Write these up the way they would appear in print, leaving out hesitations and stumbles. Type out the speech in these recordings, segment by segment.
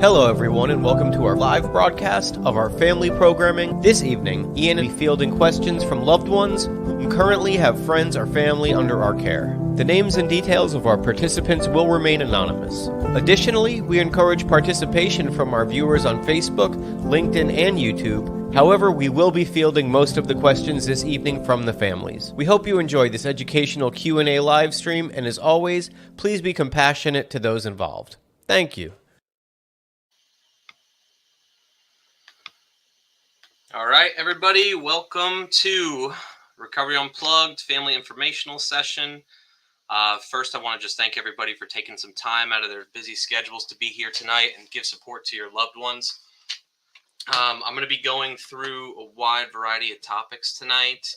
Hello everyone and welcome to our live broadcast of our family programming. This evening, Ian will be fielding questions from loved ones who currently have friends or family under our care. The names and details of our participants will remain anonymous. Additionally, we encourage participation from our viewers on Facebook, LinkedIn, and YouTube. However, we will be fielding most of the questions this evening from the families. We hope you enjoy this educational Q&A live stream, and as always, please be compassionate to those involved. Thank you. All right, everybody, welcome to Recovery Unplugged Family Informational Session. First, I want to just thank everybody for taking some time out of their busy schedules to be here tonight and give support to your loved ones. I'm going to be going through a wide variety of topics tonight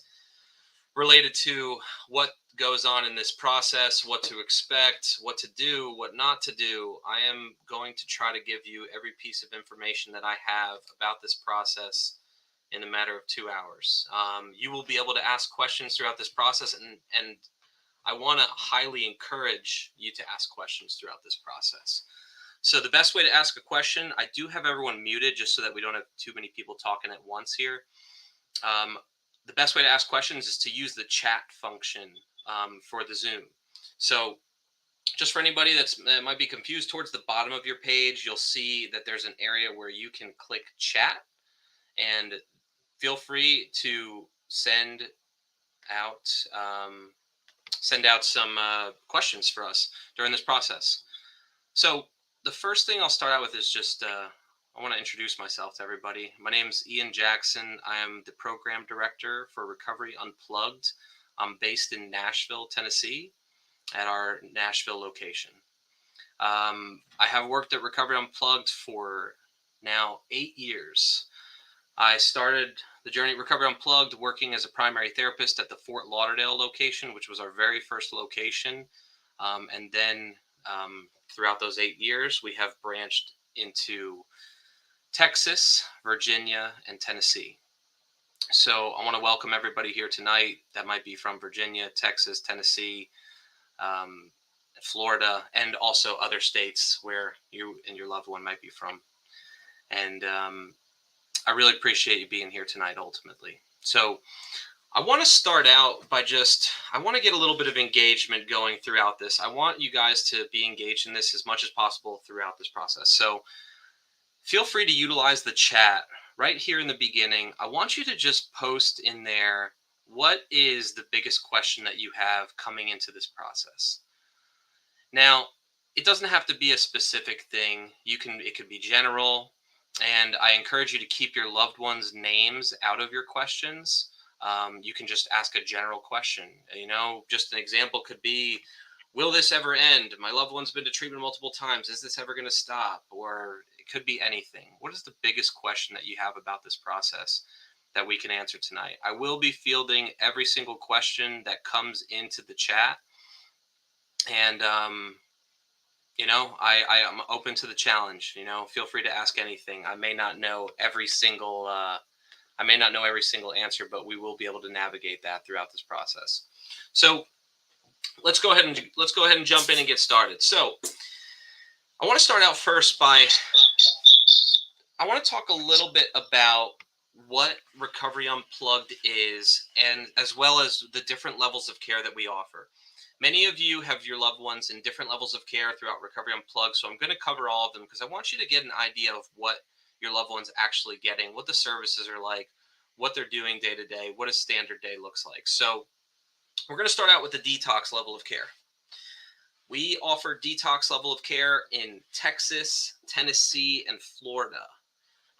related to what goes on in this process, what to expect, what to do, what not to do. I am going to try to give you every piece of information that I have about this process in a matter of 2 hours. You will be able to ask questions throughout this process, and I want to highly encourage you to ask questions throughout this process. So the best way to ask a question, I do have everyone muted just so that we don't have too many people talking at once here. The best way to ask questions is to use the chat function for the Zoom. So just for anybody that might be confused, towards the bottom of your page, you'll see that there's an area where you can click chat, and feel free to send out some questions for us during this process. So the first thing I'll start out with is just I want to introduce myself to everybody. My name's Ian Jackson. I am the program director for Recovery Unplugged. I'm based in Nashville, Tennessee, at our Nashville location. I have worked at Recovery Unplugged for now 8 years. I started the journey at Recovery Unplugged working as a primary therapist at the Fort Lauderdale location, which was our very first location. And then throughout those 8 years, we have branched into Texas, Virginia, and Tennessee. So I want to welcome everybody here tonight that might be from Virginia, Texas, Tennessee, Florida, and also other states where you and your loved one might be from. And I really appreciate you being here tonight, ultimately. So I want to start out by I want to get a little bit of engagement going throughout this. I want you guys to be engaged in this as much as possible throughout this process. So feel free to utilize the chat right here in the beginning. I want you to just post in there, what is the biggest question that you have coming into this process? Now, it doesn't have to be a specific thing. It could be general. And I encourage you to keep your loved ones' names out of your questions. You can just ask a general question. Just an example could be, will this ever end? My loved one's been to treatment multiple times. Is this ever going to stop? Or it could be anything. What is the biggest question that you have about this process that we can answer tonight? I will be fielding every single question that comes into the chat. And, I am open to the challenge. Feel free to ask anything. I may not know every single answer, but we will be able to navigate that throughout this process. So let's go ahead and jump in and get started. So I want to start out first I want to talk a little bit about what Recovery Unplugged is, and as well as the different levels of care that we offer. Many of you have your loved ones in different levels of care throughout Recovery Unplugged, so I'm going to cover all of them because I want you to get an idea of what your loved one's actually getting, what the services are like, what they're doing day to day, what a standard day looks like. So we're going to start out with the detox level of care. We offer detox level of care in Texas, Tennessee, and Florida.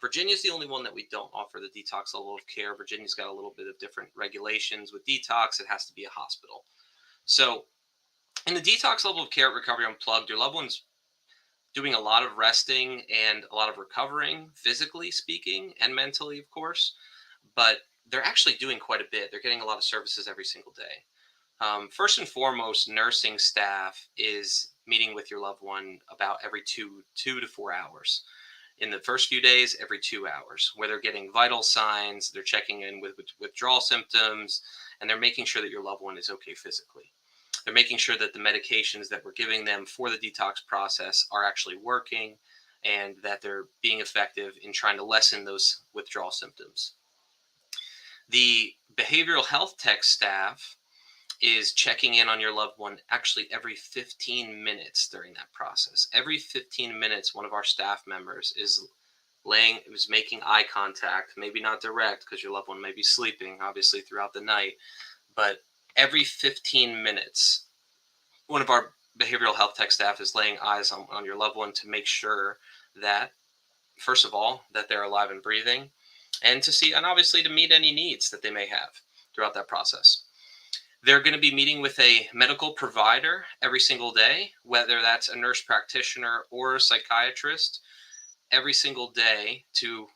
Virginia is the only one that we don't offer the detox level of care. Virginia's got a little bit of different regulations with detox. It has to be a hospital. So in the detox level of care at Recovery Unplugged, your loved one's doing a lot of resting and a lot of recovering, physically speaking, and mentally, of course. But they're actually doing quite a bit. They're getting a lot of services every single day. First and foremost, nursing staff is meeting with your loved one about every 2 to 4 hours. In the first few days, every 2 hours, where they're getting vital signs, they're checking in with withdrawal symptoms, and they're making sure that your loved one is okay physically. They're making sure that the medications that we're giving them for the detox process are actually working, and that they're being effective in trying to lessen those withdrawal symptoms. The behavioral health tech staff is checking in on your loved one actually every 15 minutes during that process. Every 15 minutes, one of our staff members is making eye contact, maybe not direct because your loved one may be sleeping, obviously, throughout the night, but every 15 minutes, one of our behavioral health tech staff is laying eyes on your loved one to make sure that, first of all, that they're alive and breathing, and to see, and obviously to meet any needs that they may have throughout that process. They're going to be meeting with a medical provider every single day, whether that's a nurse practitioner or a psychiatrist, every single day to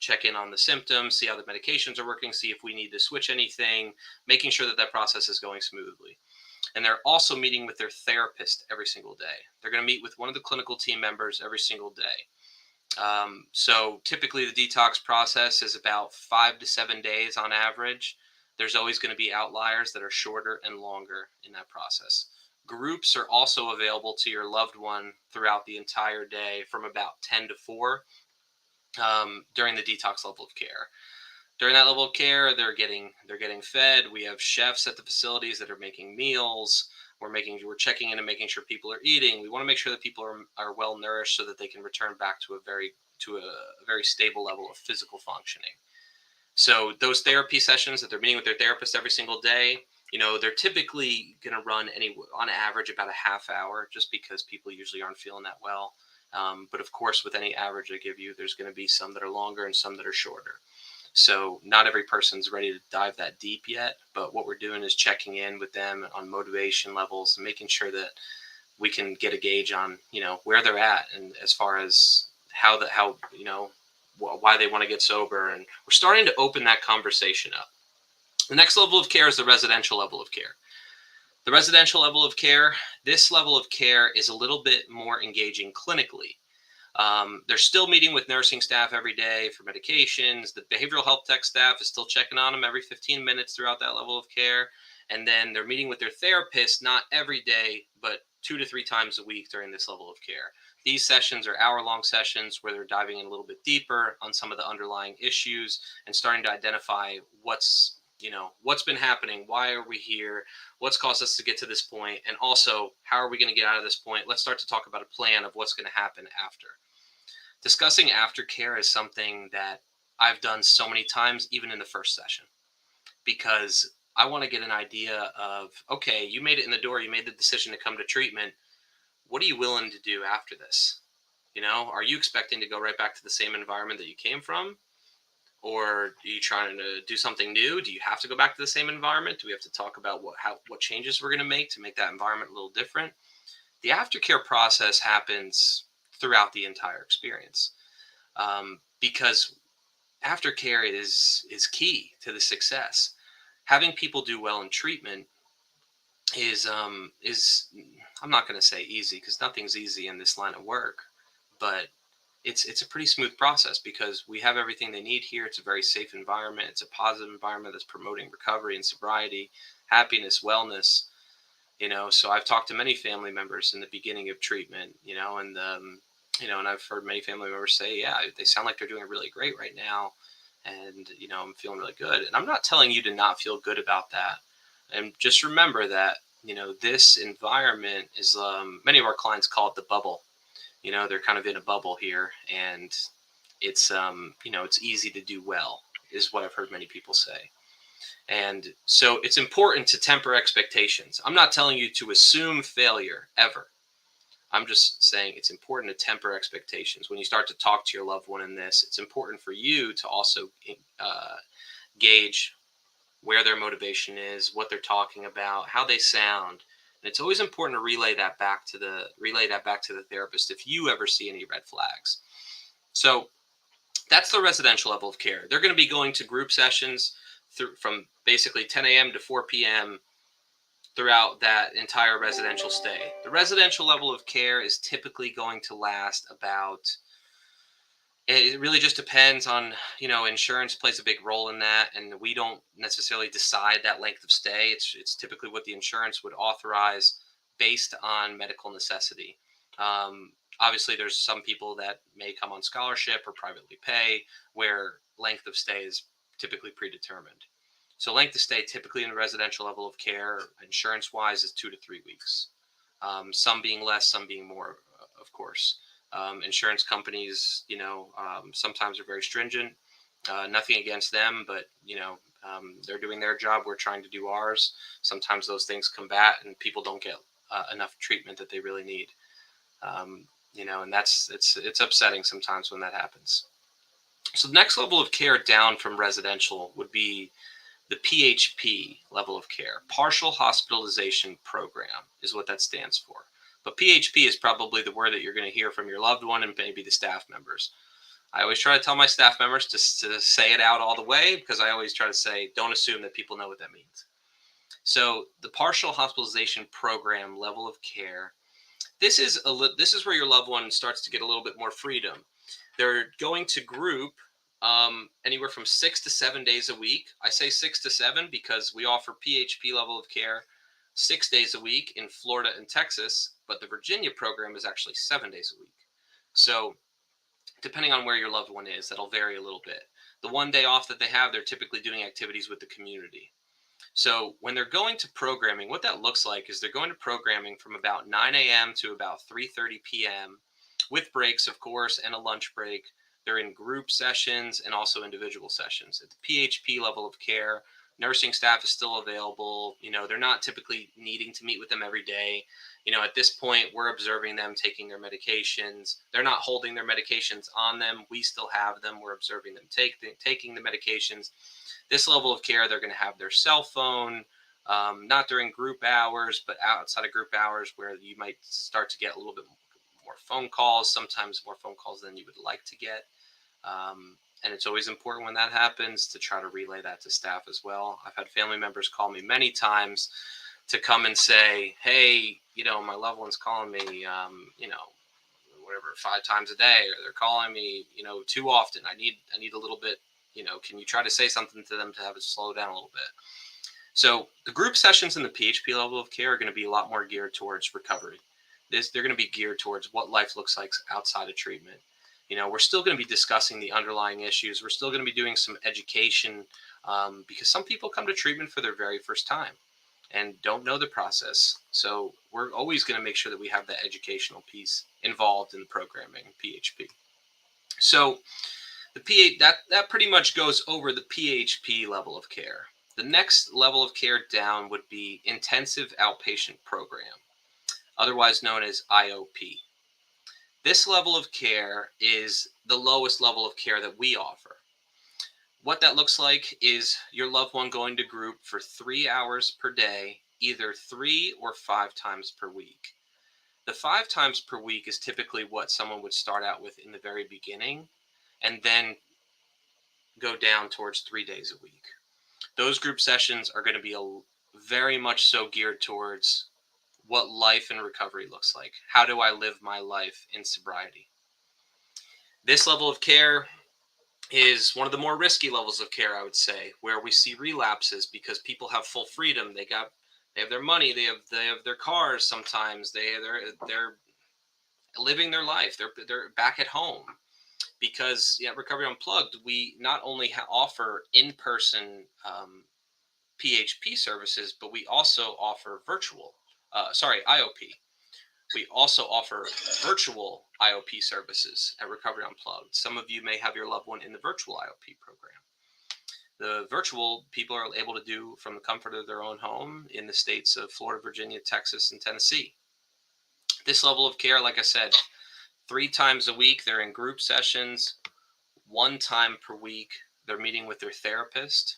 check in on the symptoms, see how the medications are working, see if we need to switch anything, making sure that that process is going smoothly. And they're also meeting with their therapist every single day. They're going to meet with one of the clinical team members every single day. So typically the detox process is about 5 to 7 days on average. There's always going to be outliers that are shorter and longer in that process. Groups are also available to your loved one throughout the entire day from about 10 to 4 during the detox level of care. During that level of care, they're getting fed. We have chefs at the facilities that are making meals. We're checking in and making sure people are eating. We want to make sure that people are well nourished so that they can return back to a very stable level of physical functioning. So those therapy sessions that they're meeting with their therapist every single day, they're typically going to run on average about a half hour, just because people usually aren't feeling that well. But of course, with any average they give you, there's going to be some that are longer and some that are shorter. So not every person's ready to dive that deep yet, but what we're doing is checking in with them on motivation levels and making sure that we can get a gauge on, where they're at, and as far as why they want to get sober. And we're starting to open that conversation up. The next level of care is the residential level of care. The residential level of care, this level of care is a little bit more engaging clinically. They're still meeting with nursing staff every day for medications. The behavioral health tech staff is still checking on them every 15 minutes throughout that level of care. And then they're meeting with their therapist, not every day, but 2 to 3 times a week during this level of care. These sessions are hour-long sessions where they're diving in a little bit deeper on some of the underlying issues and starting to identify what's been happening, why are we here, what's caused us to get to this point, and also how are we going to get out of this point. Let's start to talk about a plan of what's going to happen after. Discussing aftercare is something that I've done so many times, even in the first session, because I want to get an idea of, okay, you made it in the door, you made the decision to come to treatment. What are you willing to do after this? Are you expecting to go right back to the same environment that you came from? Or are you trying to do something new? Do you have to go back to the same environment? Do we have to talk about what changes we're going to make to make that environment a little different? The aftercare process happens throughout the entire experience, because aftercare is key to the success. Having people do well in treatment is I'm not going to say easy, because nothing's easy in this line of work, but it's a pretty smooth process because we have everything they need here. It's a very safe environment. It's a positive environment that's promoting recovery and sobriety, happiness, wellness. So I've talked to many family members in the beginning of treatment, and I've heard many family members say, yeah, they sound like they're doing really great right now. And, I'm feeling really good. And I'm not telling you to not feel good about that. And just remember that, this environment is, many of our clients call it the bubble. They're kind of in a bubble here, and it's, it's easy to do well, is what I've heard many people say. And so it's important to temper expectations. I'm not telling you to assume failure ever. I'm just saying it's important to temper expectations. When you start to talk to your loved one in this, it's important for you to also gauge where their motivation is, what they're talking about, how they sound. And it's always important to relay that back to the therapist if you ever see any red flags. So that's the residential level of care. They're going to be going to group sessions from basically 10 a.m. to 4 p.m. throughout that entire residential stay. The residential level of care is typically going to last about, it really just depends on, insurance plays a big role in that, and we don't necessarily decide that length of stay. It's typically what the insurance would authorize based on medical necessity. Obviously, there's some people that may come on scholarship or privately pay, where length of stay is typically predetermined. So length of stay typically in the residential level of care, insurance-wise, is 2 to 3 weeks. Some being less, some being more, of course. Insurance companies, sometimes are very stringent. Nothing against them, but they're doing their job. We're trying to do ours. Sometimes those things combat, and people don't get enough treatment that they really need. And it's upsetting sometimes when that happens. So the next level of care down from residential would be the PHP level of care. Partial Hospitalization Program is what that stands for. But PHP is probably the word that you're going to hear from your loved one and maybe the staff members. I always try to tell my staff members to say it out all the way, because I always try to say, don't assume that people know what that means. So the Partial Hospitalization Program level of care, this is where your loved one starts to get a little bit more freedom. They're going to group anywhere from 6 to 7 days a week. I say 6 to 7 because we offer PHP level of care 6 days a week in Florida and Texas, but the Virginia program is actually 7 days a week. So depending on where your loved one is, that'll vary a little bit. The 1 day off that they have, they're typically doing activities with the community. So when they're going to programming, what that looks like is they're going to programming from about 9 a.m. to about 3:30 p.m. with breaks, of course, and a lunch break. They're in group sessions and also individual sessions. At the PHP level of care, nursing staff is still available. They're not typically needing to meet with them every day. At this point, we're observing them taking their medications. They're not holding their medications on them. We still have them. We're observing them taking the medications. This level of care, they're going to have their cell phone, not during group hours, but outside of group hours, where you might start to get a little bit more phone calls, sometimes more phone calls than you would like to get. And it's always important when that happens to try to relay that to staff as well. I've had family members call me many times to come and say, hey, my loved one's calling me, whatever, 5 times a day, or they're calling me, too often. I need a little bit, can you try to say something to them to have it slow down a little bit? So the group sessions in the PHP level of care are going to be a lot more geared towards recovery. They're going to be geared towards what life looks like outside of treatment. We're still going to be discussing the underlying issues. We're still going to be doing some education because some people come to treatment for their very first time and don't know the process. So we're always going to make sure that we have that educational piece involved in the programming, PHP. So that pretty much goes over the PHP level of care. The next level of care down would be Intensive Outpatient Program, otherwise known as IOP. This level of care is the lowest level of care that we offer. What that looks like is your loved one going to group for 3 hours per day, either 3 or 5 times per week. The 5 times per week is typically what someone would start out with in the very beginning, and then go down towards 3 days a week. Those group sessions are going to be very much so geared towards what life and recovery looks like. How do I live my life in sobriety? This level of care is one of the more risky levels of care, I would say, where we see relapses because people have full freedom. They have their money, they have their cars. Sometimes they're living their life. They're back at home because Recovery Unplugged, we not only offer in-person PHP services, but we also offer IOP. We also offer virtual IOP services at Recovery Unplugged. Some of you may have your loved one in the virtual IOP program. The virtual people are able to do from the comfort of their own home in the states of Florida, Virginia, Texas, and Tennessee. This level of care, like I said, 3 times a week, they're in group sessions. 1 time per week, they're meeting with their therapist.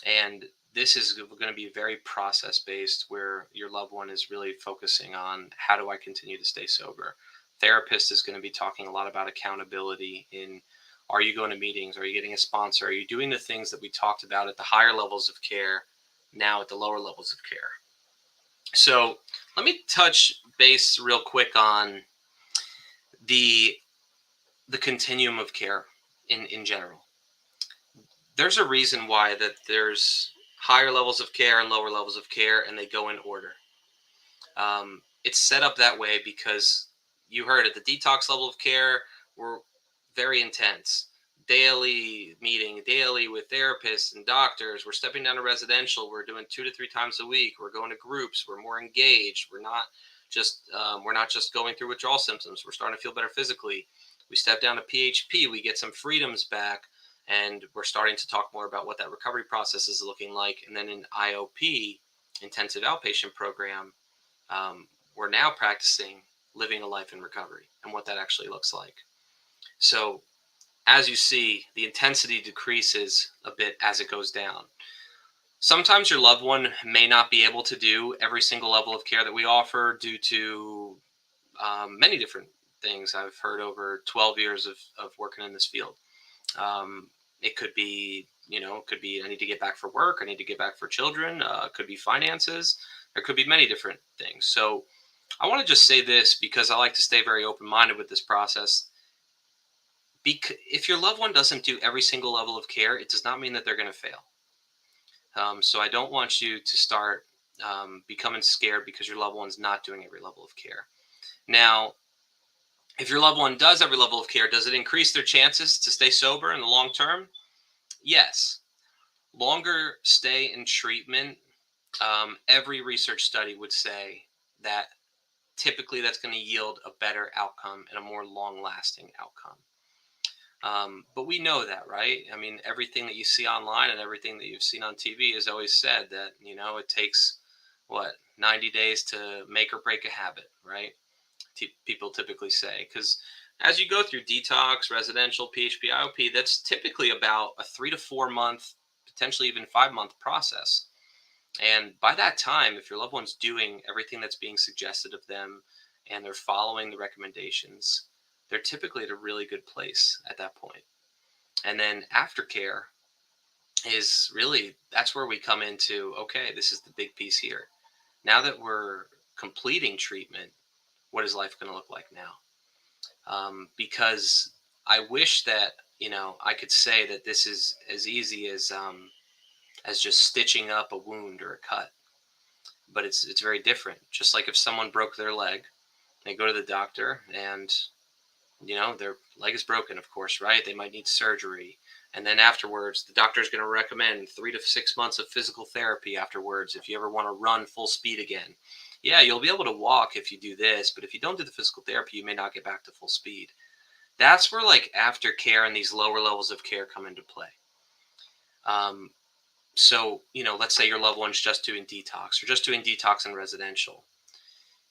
And this is going to be very process-based, where your loved one is really focusing on, how do I continue to stay sober? Therapist is going to be talking a lot about accountability in, are you going to meetings? Are you getting a sponsor? Are you doing the things that we talked about at the higher levels of care, now at the lower levels of care? So let me touch base real quick on the continuum of care in general. There's a reason why that there's higher levels of care and lower levels of care, and they go in order. It's set up that way because you heard it, the detox level of care were very intense. Daily meeting, daily with therapists and doctors. We're stepping down to residential. We're doing 2 to 3 times a week. We're going to groups. We're more engaged. We're not just going through withdrawal symptoms. We're starting to feel better physically. We step down to PHP. We get some freedoms back, and we're starting to talk more about what that recovery process is looking like. And then in IOP, intensive outpatient program, we're now practicing living a life in recovery and what that actually looks like. So as you see, the intensity decreases a bit as it goes down. Sometimes your loved one may not be able to do every single level of care that we offer due to many different things. I've heard over 12 years of working in this field. It could be, I need to get back for work. I need to get back for children. It could be finances. There could be many different things. So I want to just say this because I like to stay very open-minded with this process. If your loved one doesn't do every single level of care, it does not mean that they're going to fail. So I don't want you to start becoming scared because your loved one's not doing every level of care. Now, if your loved one does every level of care, does it increase their chances to stay sober in the long term? Yes. Longer stay in treatment, every research study would say that typically that's going to yield a better outcome and a more long-lasting outcome. But we know that, right? I mean, everything that you see online and everything that you've seen on TV has always said that, it takes, 90 days to make or break a habit, right? People typically say, because as you go through detox, residential, PHP, IOP, that's typically about a 3 to 4 month, potentially even 5-month process. And by that time, if your loved one's doing everything that's being suggested of them and they're following the recommendations, they're typically at a really good place at that point. And then aftercare is really, that's where we come into, okay, this is the big piece here. Now that we're completing treatment, what is life going to look like now? Because I wish that, I could say that this is as easy as just stitching up a wound or a cut. But it's very different. Just like if someone broke their leg, they go to the doctor and their leg is broken, of course, right? They might need surgery. And then afterwards, the doctor is going to recommend 3 to 6 months of physical therapy afterwards if you ever want to run full speed again. Yeah, you'll be able to walk if you do this, but if you don't do the physical therapy, you may not get back to full speed. That's where aftercare and these lower levels of care come into play. So, let's say your loved one's just doing detox or just doing detox in residential.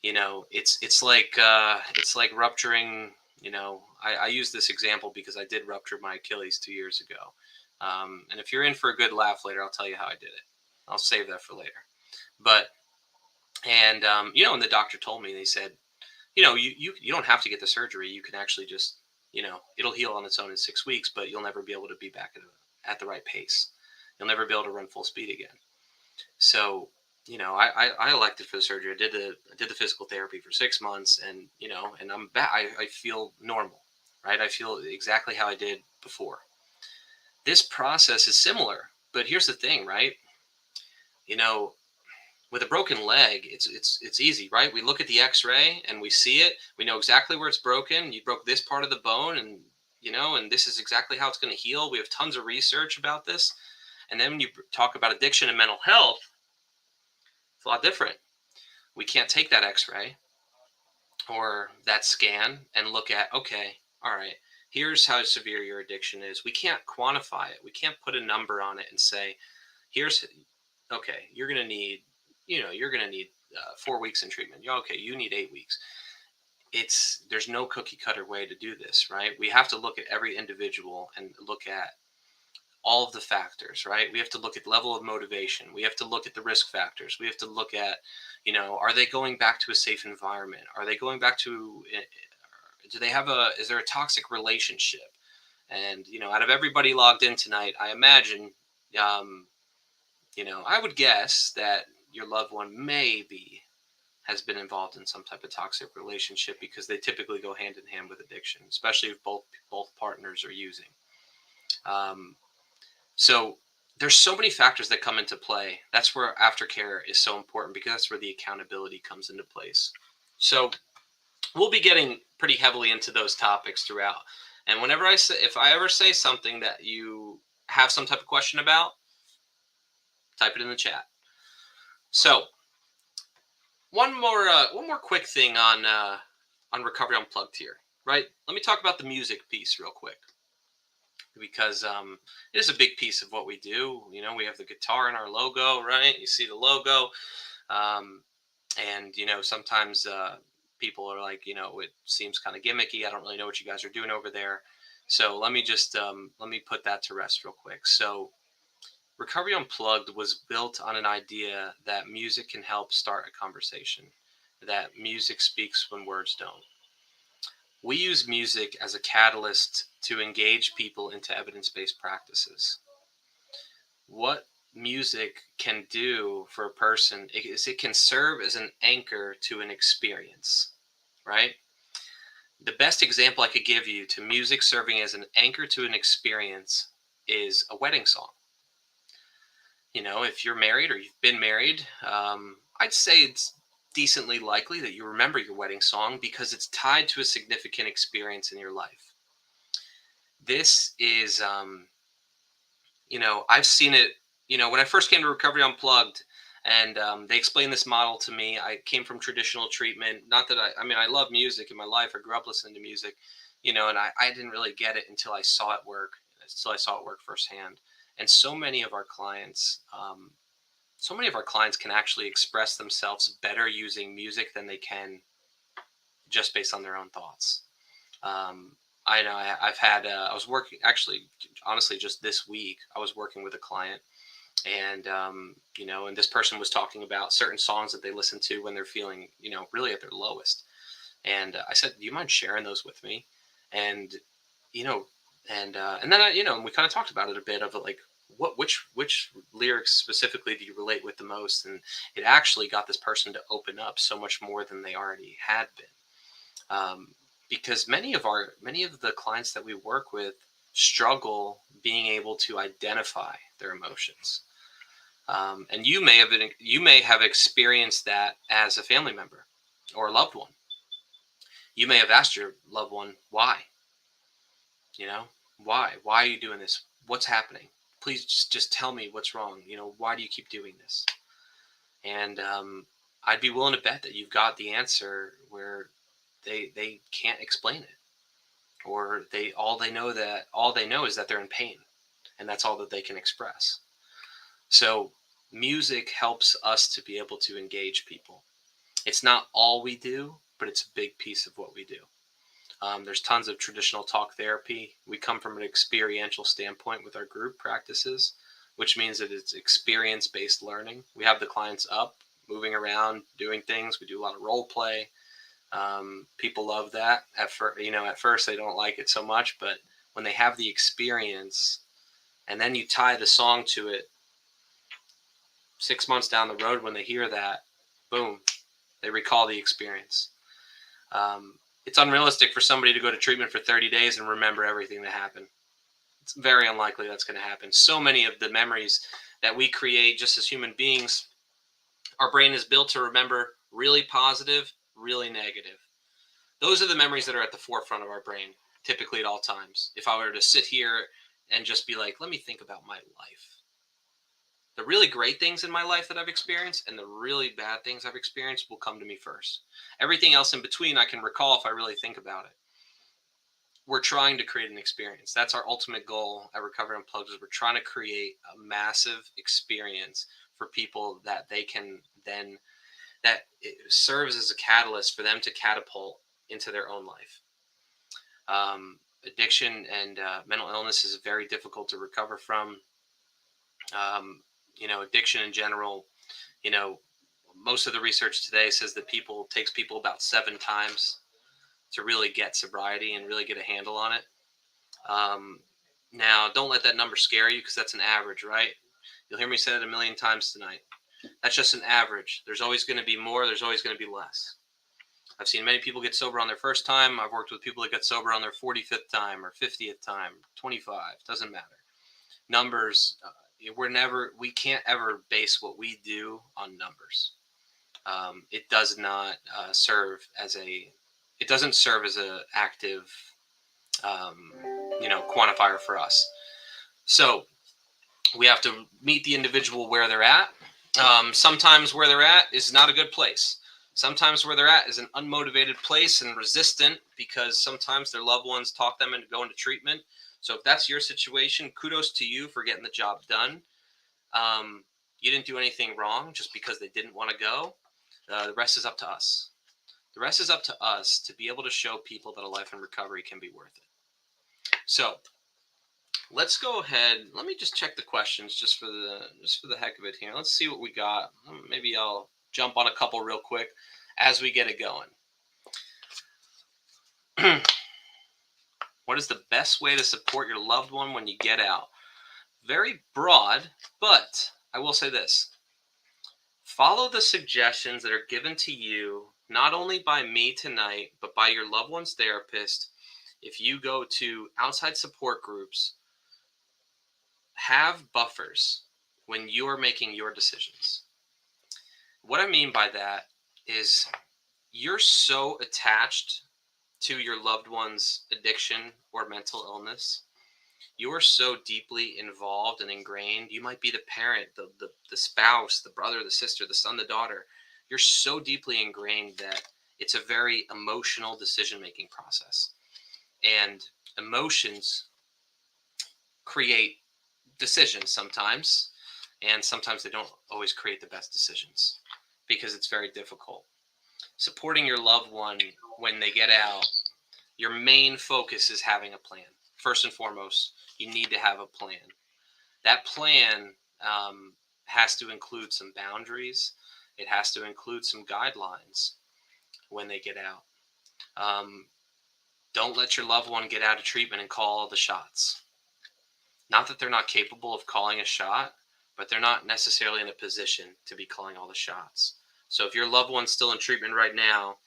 It's like rupturing. I use this example because I did rupture my Achilles 2 years ago. And if you're in for a good laugh later, I'll tell you how I did it. I'll save that for later. And the doctor told me, they said, you don't have to get the surgery. You can actually just, it'll heal on its own in 6 weeks, but you'll never be able to be back at the right pace. You'll never be able to run full speed again. So, I elected for the surgery. I did the physical therapy for 6 months, and and I'm back. I feel normal, right? I feel exactly how I did before. This process is similar, but here's the thing, right? With a broken leg, it's easy, right? We look at the X-ray and we see it. We know exactly where it's broken. You broke this part of the bone, and and this is exactly how it's going to heal. We have tons of research about this. And then when you talk about addiction and mental health, it's a lot different. We can't take that X-ray or that scan and look at, okay, all right, here's how severe your addiction is. We can't quantify it. We can't put a number on it and say, okay, you're going to need 4 weeks in treatment. Okay, you need 8 weeks. There's no cookie cutter way to do this, right? We have to look at every individual and look at all of the factors, right? We have to look at level of motivation. We have to look at the risk factors. We have to look at, are they going back to a safe environment? Are they going back to, is there a toxic relationship? And, out of everybody logged in tonight, I imagine, I would guess that your loved one has been involved in some type of toxic relationship, because they typically go hand in hand with addiction, especially if both partners are using. So there's so many factors that come into play. That's where aftercare is so important, because that's where the accountability comes into place. So we'll be getting pretty heavily into those topics throughout. And whenever if I ever say something that you have some type of question about, type it in the chat. So one more quick thing on Recovery Unplugged here, right? Let me talk about the music piece real quick, because it is a big piece of what we do. You know, we have the guitar in our logo, right? You see the logo, and you know, sometimes people are like, you know, it seems kind of gimmicky. I don't really know what you guys are doing over there. So let me just let me put that to rest real quick. So Recovery Unplugged was built on an idea that music can help start a conversation, that music speaks when words don't. We use music as a catalyst to engage people into evidence-based practices. What music can do for a person is it can serve as an anchor to an experience, right? The best example I could give you to music serving as an anchor to an experience is a wedding song. You know, if you're married or you've been married, I'd say it's decently likely that you remember your wedding song because it's tied to a significant experience in your life. This is, you know, I've seen it, you know, when I first came to Recovery Unplugged and they explained this model to me. I came from traditional treatment. Not that I mean, I love music in my life. I grew up listening to music, you know, and I didn't really get it until I saw it work, firsthand. And so many of our clients, can actually express themselves better using music than they can just based on their own thoughts. I know I've had, I was working, actually, honestly, just this week, I was working with a client and, you know, and this person was talking about certain songs that they listen to when they're feeling, you know, really at their lowest. And I said, do you mind sharing those with me? And, you know, and then you know, we kind of talked about it a bit of like, which lyrics specifically do you relate with the most? And it actually got this person to open up so much more than they already had been. Because many of the clients that we work with struggle being able to identify their emotions. And you may have experienced that as a family member or a loved one. You may have asked your loved one, why? You know, why are you doing this? What's happening? Please just tell me what's wrong. You know, why do you keep doing this? And I'd be willing to bet that you've got the answer where they can't explain it, or all they know is that they're in pain, and that's all that they can express. So music helps us to be able to engage people. It's not all we do, but it's a big piece of what we do. There's tons of traditional talk therapy. We come from an experiential standpoint with our group practices, which means that it's experience-based learning. We have the clients up, moving around, doing things. We do a lot of role play. People love that. At first they don't like it so much, but when they have the experience, and then you tie the song to it, 6 months down the road when they hear that, boom, they recall the experience. It's unrealistic for somebody to go to treatment for 30 days and remember everything that happened. It's very unlikely that's going to happen. So many of the memories that we create just as human beings, our brain is built to remember really positive, really negative. Those are the memories that are at the forefront of our brain, typically at all times. If I were to sit here and just be like, let me think about my life. The really great things in my life that I've experienced and the really bad things I've experienced will come to me first. Everything else in between I can recall if I really think about it. We're trying to create an experience. That's our ultimate goal at Recovery Unplugged, is we're trying to create a massive experience for people that they can then, that it serves as a catalyst for them to catapult into their own life. Addiction and mental illness is very difficult to recover from. You know, addiction in general, you know, most of the research today says that takes people about 7 times to really get sobriety and really get a handle on it. Now, don't let that number scare you, because that's an average, right? You'll hear me say that a million times tonight. That's just an average. There's always going to be more. There's always going to be less. I've seen many people get sober on their first time. I've worked with people that get sober on their 45th time or 50th time, 25. Doesn't matter. Numbers, we can't ever base what we do on numbers. It does not serve as a it doesn't serve as an active, quantifier for us. So we have to meet the individual where they're at. Sometimes where they're at is not a good place. Sometimes where they're at is an unmotivated place and resistant because sometimes their loved ones talk them into going to treatment. So if that's your situation, kudos to you for getting the job done. You didn't do anything wrong just because they didn't want to go. The rest is up to us. The rest is up to us to be able to show people that a life in recovery can be worth it. So let's go ahead. Let me just check the questions just for the heck of it here. Let's see what we got. Maybe I'll jump on a couple real quick as we get it going. What is the best way to support your loved one when you get out? Very broad, but I will say this. Follow the suggestions that are given to you, not only by me tonight, but by your loved one's therapist. If you go to outside support groups, have buffers when you are making your decisions. What I mean by that is you're so attached to your loved one's addiction or mental illness. You are so deeply involved and ingrained. You might be the parent, the spouse, the brother, the sister, the son, the daughter. You're so deeply ingrained that it's a very emotional decision-making process. And emotions create decisions sometimes, and sometimes they don't always create the best decisions because it's very difficult. Supporting your loved one when they get out, your main focus is having a plan. First and foremost, you need to have a plan. That plan has to include some boundaries. It has to include some guidelines when they get out. Don't let your loved one get out of treatment and call all the shots. Not that they're not capable of calling a shot, but they're not necessarily in a position to be calling all the shots. So if your loved one's still in treatment right now,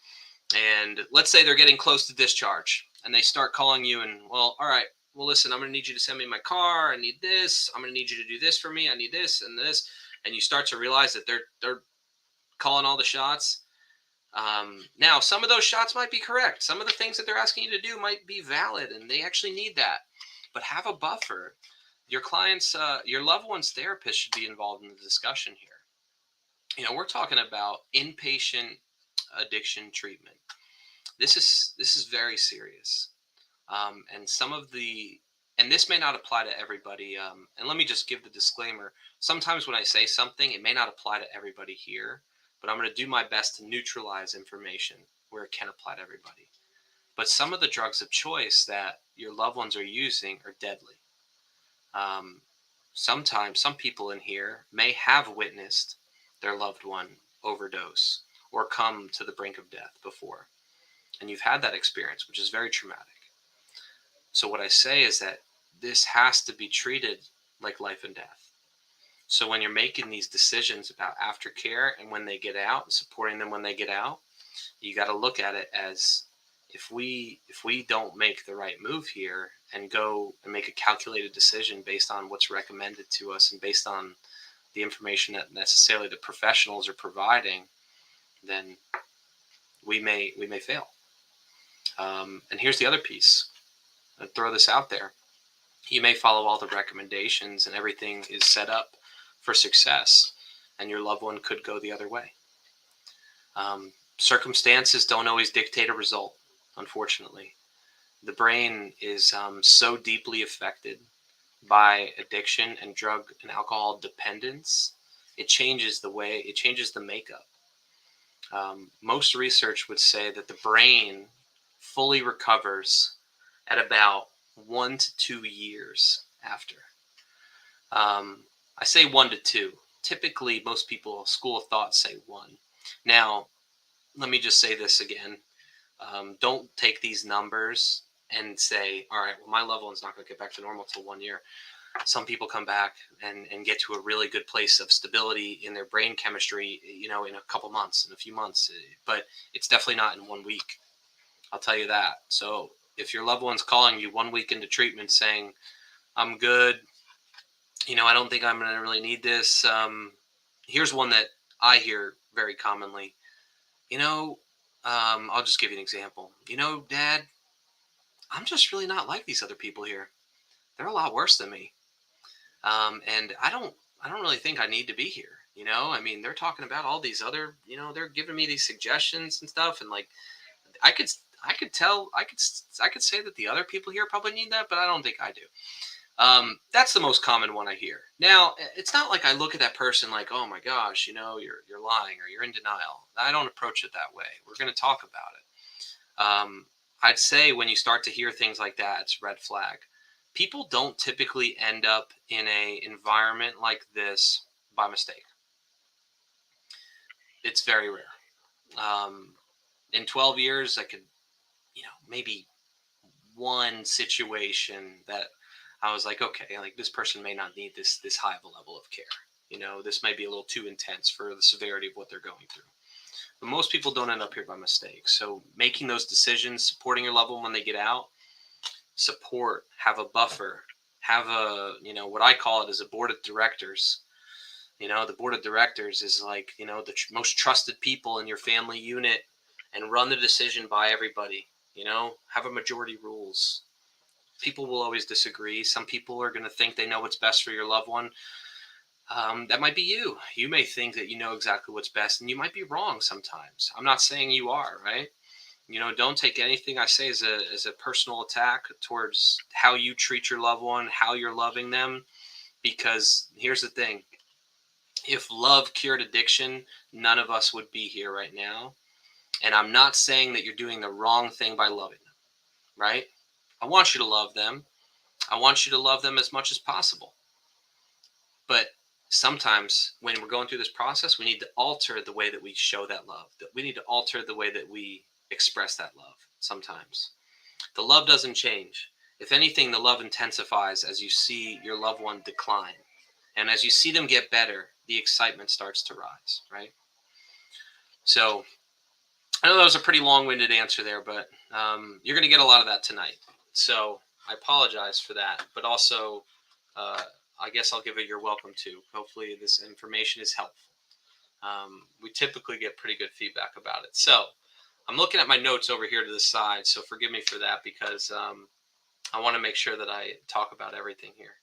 and let's say they're getting close to discharge, and they start calling you and, well, all right, well, listen, I'm going to need you to send me my car. I need this. I'm going to need you to do this for me. I need this and this. And you start to realize that they're calling all the shots. Now, some of those shots might be correct. Some of the things that they're asking you to do might be valid, and they actually need that. But have a buffer. Your clients, your loved one's therapist should be involved in the discussion here. You know, we're talking about inpatient addiction treatment. This is very serious. And this may not apply to everybody. And let me just give the disclaimer. Sometimes when I say something, it may not apply to everybody here, but I'm going to do my best to neutralize information where it can apply to everybody. But some of the drugs of choice that your loved ones are using are deadly. Sometimes some people in here may have witnessed their loved one overdose or come to the brink of death before. And you've had that experience, which is very traumatic. So what I say is that this has to be treated like life and death. So when you're making these decisions about aftercare and when they get out and supporting them when they get out, you got to look at it as if we don't make the right move here and go and make a calculated decision based on what's recommended to us and based on the information that necessarily the professionals are providing, then we may fail. And here's the other piece. I'll throw this out there. You may follow all the recommendations and everything is set up for success, and your loved one could go the other way. Circumstances don't always dictate a result, unfortunately. The brain is so deeply affected by addiction and drug and alcohol dependence, it changes the makeup. Most research would say that the brain fully recovers at about 1 to 2 years after. I say 1 to 2. Typically, most people, school of thought, say 1. Now, let me just say this again. Don't take these numbers and say, all right, well, my loved one's not going to get back to normal till 1 year. Some people come back and get to a really good place of stability in their brain chemistry, in a couple months, in a few months. But it's definitely not in 1 week. I'll tell you that. So if your loved one's calling you 1 week into treatment saying, I'm good, I don't think I'm going to really need this. Here's one that I hear very commonly. I'll just give you an example. Dad, I'm just really not like these other people here. They're a lot worse than me. And I don't really think I need to be here. I mean, they're talking about all these other, they're giving me these suggestions and stuff. And like, I could, I could tell, I could say that the other people here probably need that, but I don't think I do. That's the most common one I hear. Now, it's not like I look at that person like, oh my gosh, you're lying or you're in denial. I don't approach it that way. We're going to talk about it. I'd say when you start to hear things like that, it's a red flag. People don't typically end up in a environment like this by mistake. It's very rare. In 12 years, I could, maybe one situation that I was like, okay, like this person may not need this high of a level of care. This might be a little too intense for the severity of what they're going through. But most people don't end up here by mistake. So making those decisions, supporting your loved one when they get out, support, have a buffer, have a, what I call it is a board of directors. The board of directors is like, the most trusted people in your family unit, and run the decision by everybody. Have a majority rules. People will always disagree. Some people are going to think they know what's best for your loved one. That might be you. You may think that you know exactly what's best, and you might be wrong sometimes. I'm not saying you are, right? Don't take anything I say as a personal attack towards how you treat your loved one, how you're loving them. Because here's the thing. If love cured addiction, none of us would be here right now. And I'm not saying that you're doing the wrong thing by loving them, right? I want you to love them. I want you to love them as much as possible. But sometimes when we're going through this process, we need to alter the way that we show that love. We need to alter the way that we express that love sometimes. The love doesn't change. If anything, the love intensifies as you see your loved one decline. And as you see them get better, the excitement starts to rise, right? So I know that was a pretty long-winded answer there, but you're going to get a lot of that tonight. So I apologize for that, but also I guess I'll give it your welcome too. Hopefully this information is helpful. We typically get pretty good feedback about it. So I'm looking at my notes over here to the side, so forgive me for that because I want to make sure that I talk about everything here.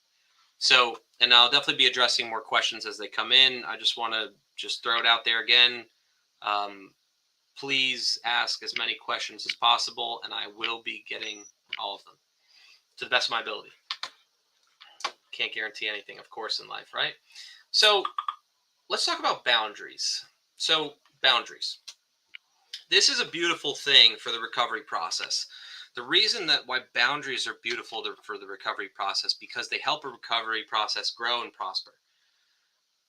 So, and I'll definitely be addressing more questions as they come in. I just want to throw it out there again. Please ask as many questions as possible, and I will be getting all of them to the best of my ability. Can't guarantee anything, of course, in life, right? So let's talk about boundaries. So boundaries. This is a beautiful thing for the recovery process. The reason that why boundaries are beautiful for the recovery process, because they help a recovery process grow and prosper.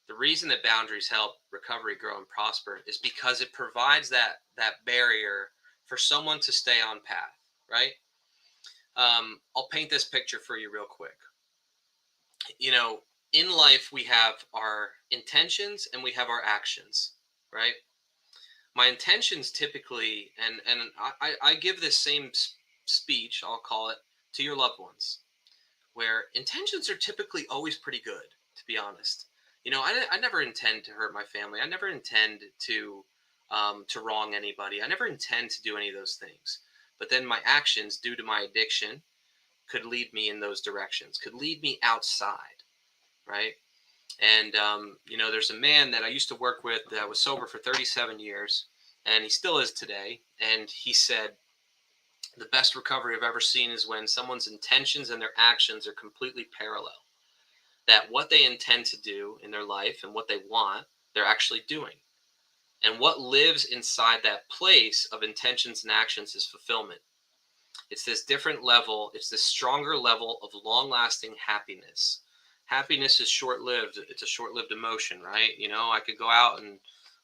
The reason that boundaries help recovery grow and prosper is because it provides that barrier for someone to stay on path, right? I'll paint this picture for you real quick. In life, we have our intentions and we have our actions, right? My intentions typically, and I give this same speech, I'll call it, to your loved ones, where intentions are typically always pretty good, to be honest. I never intend to hurt my family. I never intend to wrong anybody. I never intend to do any of those things. But then my actions, due to my addiction, could lead me in those directions, could lead me outside, right? And, there's a man that I used to work with that was sober for 37 years, and he still is today. And he said, the best recovery I've ever seen is when someone's intentions and their actions are completely parallel. That what they intend to do in their life and what they want, they're actually doing. And what lives inside that place of intentions and actions is fulfillment. It's this different level. It's this stronger level of long-lasting happiness. Happiness is short-lived. It's a short-lived emotion, right? I could go out and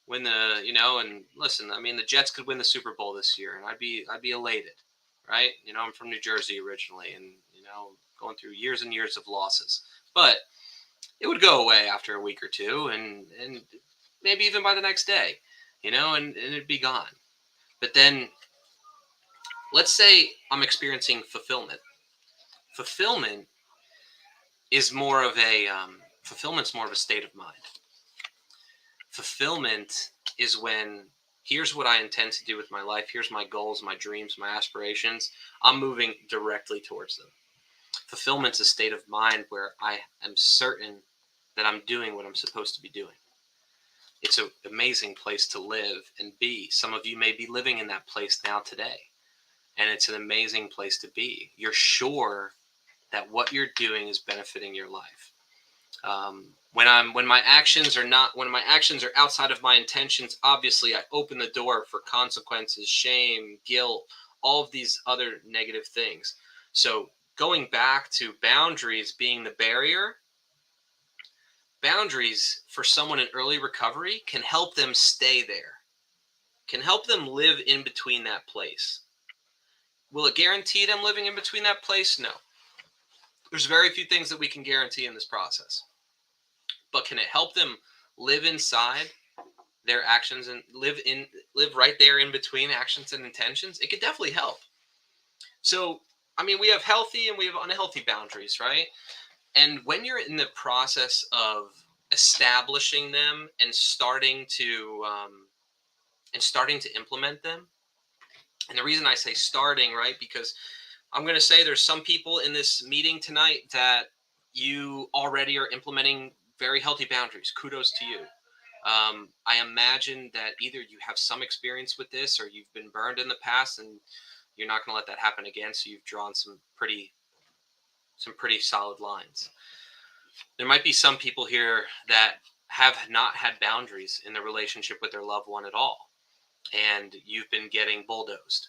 win the, and listen, I mean, the Jets could win the Super Bowl this year, and I'd be elated, right? I'm from New Jersey originally, and, going through years and years of losses. But it would go away after a week or two, and maybe even by the next day, and it'd be gone. But then let's say I'm experiencing fulfillment. Fulfillment is more of a fulfillment's more of a state of mind. Fulfillment is when Here's what I intend to do with my life. Here's my goals, my dreams, my aspirations. I'm moving directly towards them. Fulfillment's a state of mind where I am certain that I'm doing what I'm supposed to be doing. It's an amazing place to live and be. Some of you may be living in that place now today, and it's an amazing place to be. You're sure that what you're doing is benefiting your life. When my actions are outside of my intentions, obviously I open the door for consequences, shame, guilt, all of these other negative things. So going back to boundaries being the barrier, boundaries for someone in early recovery can help them stay there, can help them live in between that place. Will it guarantee them living in between that place? No. There's very few things that we can guarantee in this process. But can it help them live inside their actions and live right there in between actions and intentions? It could definitely help. So, I mean, we have healthy and we have unhealthy boundaries, right? And when you're in the process of establishing them and starting to implement them, and the reason I say starting, right, because I'm going to say there's some people in this meeting tonight that you already are implementing very healthy boundaries. Kudos to you. I imagine that either you have some experience with this or you've been burned in the past and you're not going to let that happen again. So you've drawn some pretty solid lines. There might be some people here that have not had boundaries in the relationship with their loved one at all. And you've been getting bulldozed,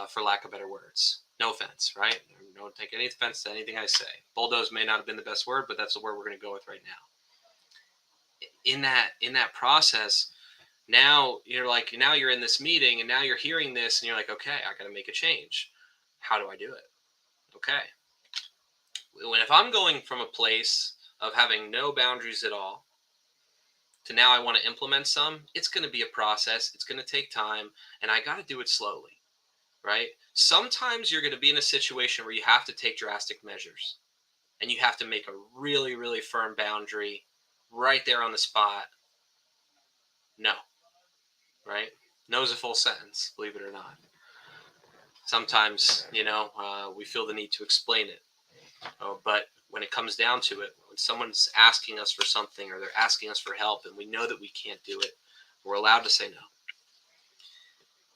for lack of better words. No offense, right? Don't take any offense to anything I say. Bulldoze may not have been the best word, but that's the word we're going to go with right now. In that process, now you're in this meeting and now you're hearing this and you're like, okay, I got to make a change. How do I do it? Okay. If I'm going from a place of having no boundaries at all to now I want to implement some, it's going to be a process. It's going to take time and I got to do it slowly, right? Sometimes you're going to be in a situation where you have to take drastic measures and you have to make a really, really firm boundary right there on the spot. No, right? No is a full sentence, believe it or not. Sometimes, we feel the need to explain it. But when it comes down to it, when someone's asking us for something or they're asking us for help and we know that we can't do it, we're allowed to say no.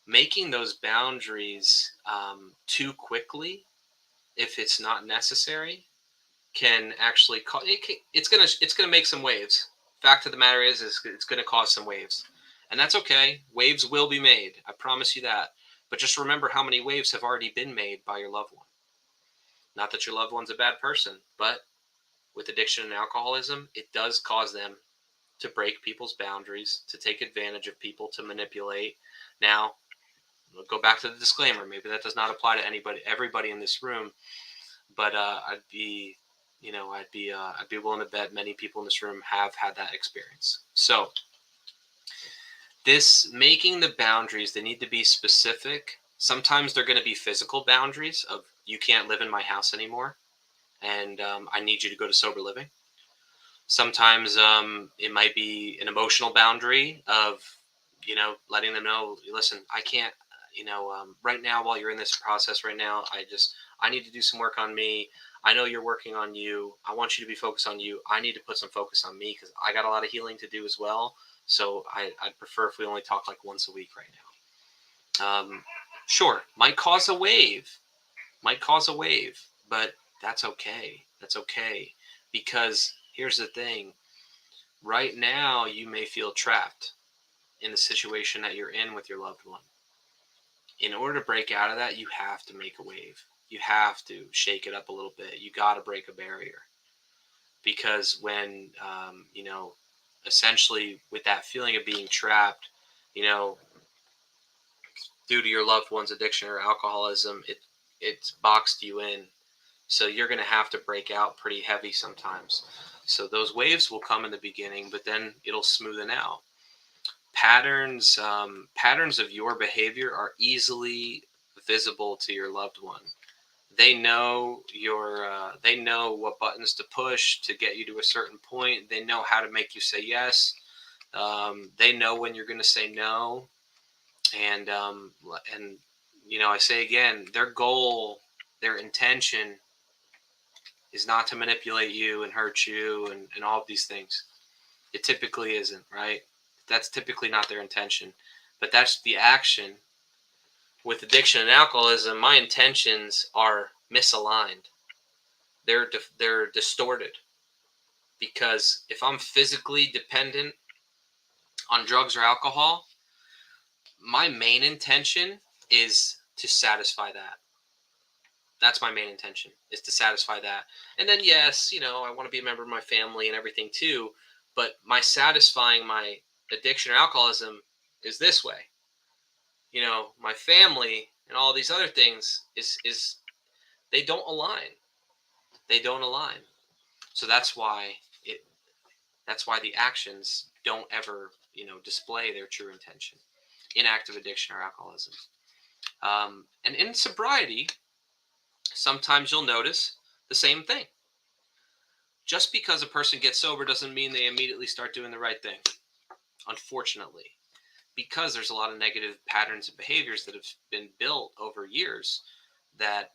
Making those boundaries too quickly, if it's not necessary, can actually cause it's gonna make some waves. Fact of the matter is it's gonna cause some waves, and that's okay. Waves will be made. I promise you that. But just remember how many waves have already been made by your loved one. Not that your loved one's a bad person, but with addiction and alcoholism, it does cause them to break people's boundaries, to take advantage of people, to manipulate. Now, we'll go back to the disclaimer. Maybe that does not apply to everybody in this room, but I'd be willing to bet many people in this room have had that experience. So this making the boundaries, they need to be specific. Sometimes they're going to be physical boundaries of you can't live in my house anymore and I need you to go to sober living. Sometimes it might be an emotional boundary of, letting them know, listen, I can't, right now while you're in this process right now, I need to do some work on me. I know you're working on you. I want you to be focused on you. I need to put some focus on me because I got a lot of healing to do as well. So I'd prefer if we only talk like once a week right now. Sure, might cause a wave, but that's okay. That's okay. Because here's the thing. Right now, you may feel trapped in the situation that you're in with your loved one. In order to break out of that, you have to make a wave. You have to shake it up a little bit. You got to break a barrier. Because when, essentially with that feeling of being trapped, due to your loved one's addiction or alcoholism, it's boxed you in. So you're going to have to break out pretty heavy sometimes. So those waves will come in the beginning, but then it'll smoothen out. Patterns of your behavior are easily visible to your loved one. They know they know what buttons to push to get you to a certain point. They know how to make you say yes. They know when you're going to say no. And I say again, their goal, their intention is not to manipulate you and hurt you and all of these things. It typically isn't, right? That's typically not their intention. But that's the action. With addiction and alcoholism, my intentions are misaligned. They're distorted. Because if I'm physically dependent on drugs or alcohol, my main intention is to satisfy that. That's my main intention, is to satisfy that. And then, yes, I want to be a member of my family and everything too. But my satisfying my addiction or alcoholism is this way. My family and all these other things is they don't align. They don't align. So that's why the actions don't ever, display their true intention in active addiction or alcoholism. And in sobriety, sometimes you'll notice the same thing. Just because a person gets sober doesn't mean they immediately start doing the right thing, unfortunately, because there's a lot of negative patterns and behaviors that have been built over years that,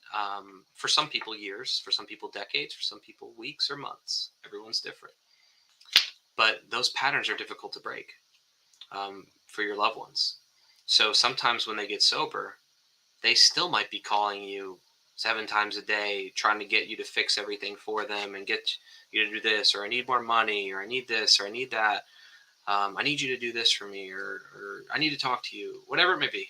for some people years, for some people decades, for some people weeks or months. Everyone's different. But those patterns are difficult to break for your loved ones. So sometimes when they get sober, they still might be calling you 7 times a day, trying to get you to fix everything for them and get you to do this, or I need more money, or I need this, or I need that. I need you to do this for me, or I need to talk to you, whatever it may be.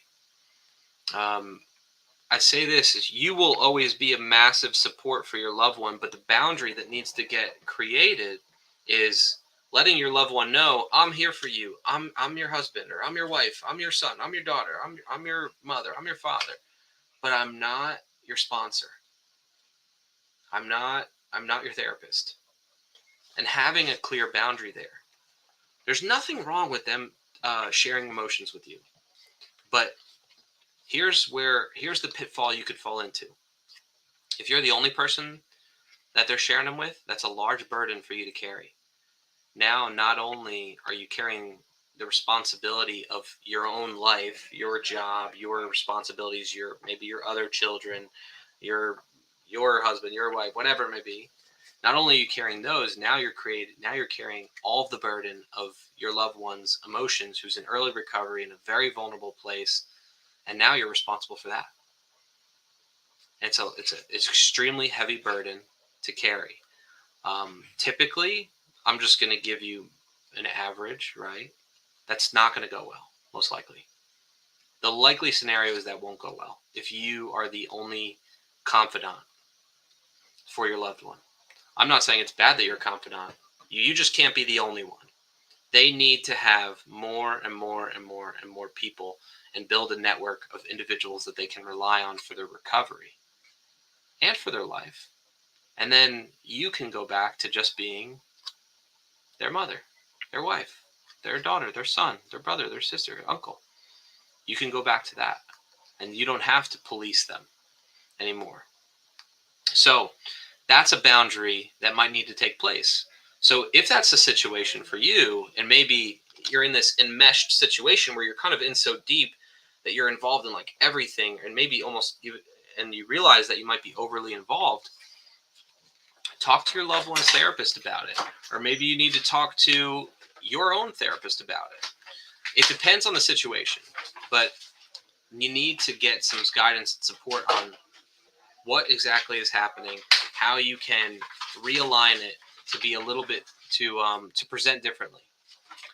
I say this is you will always be a massive support for your loved one, but the boundary that needs to get created is letting your loved one know, I'm here for you. I'm your husband, or I'm your wife. I'm your son. I'm your daughter. I'm your mother. I'm your father. But I'm not your sponsor. I'm not your therapist. And having a clear boundary there. There's nothing wrong with them sharing emotions with you. But here's the pitfall you could fall into. If you're the only person that they're sharing them with, that's a large burden for you to carry. Now, not only are you carrying the responsibility of your own life, your job, your responsibilities, maybe your other children, your husband, your wife, whatever it may be. Not only are you carrying those, now you're carrying all of the burden of your loved one's emotions, who's in early recovery in a very vulnerable place, and now you're responsible for that. And so it's extremely heavy burden to carry. Typically, I'm just going to give you an average, right? That's not going to go well, most likely. The likely scenario is that won't go well if you are the only confidant for your loved one. I'm not saying it's bad that you're a confidant. You just can't be the only one. They need to have more and more and more and more people and build a network of individuals that they can rely on for their recovery and for their life. And then you can go back to just being their mother, their wife, their daughter, their son, their brother, their sister, their uncle. You can go back to that, and you don't have to police them anymore. So that's a boundary that might need to take place. So if that's the situation for you, and maybe you're in this enmeshed situation where you're kind of in so deep that you're involved in like everything, and maybe almost even, and you realize that you might be overly involved, talk to your loved one's therapist about it. Or maybe you need to talk to your own therapist about it. It depends on the situation, but you need to get some guidance and support on what exactly is happening, how you can realign it to be a little bit to present differently,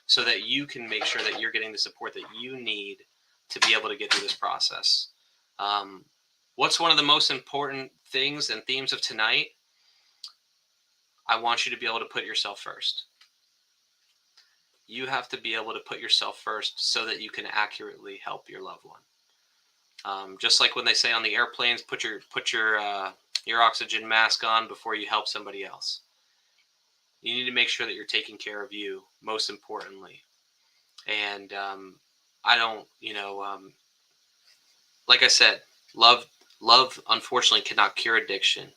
so that you can make sure that you're getting the support that you need to be able to get through this process. What's one of the most important things and themes of tonight? I want you to be able to put yourself first. You have to be able to put yourself first so that you can accurately help your loved one. Just like when they say on the airplanes, put your oxygen mask on before you help somebody else. You need to make sure that you're taking care of you, most importantly. And I don't, like I said, love unfortunately cannot cure addiction.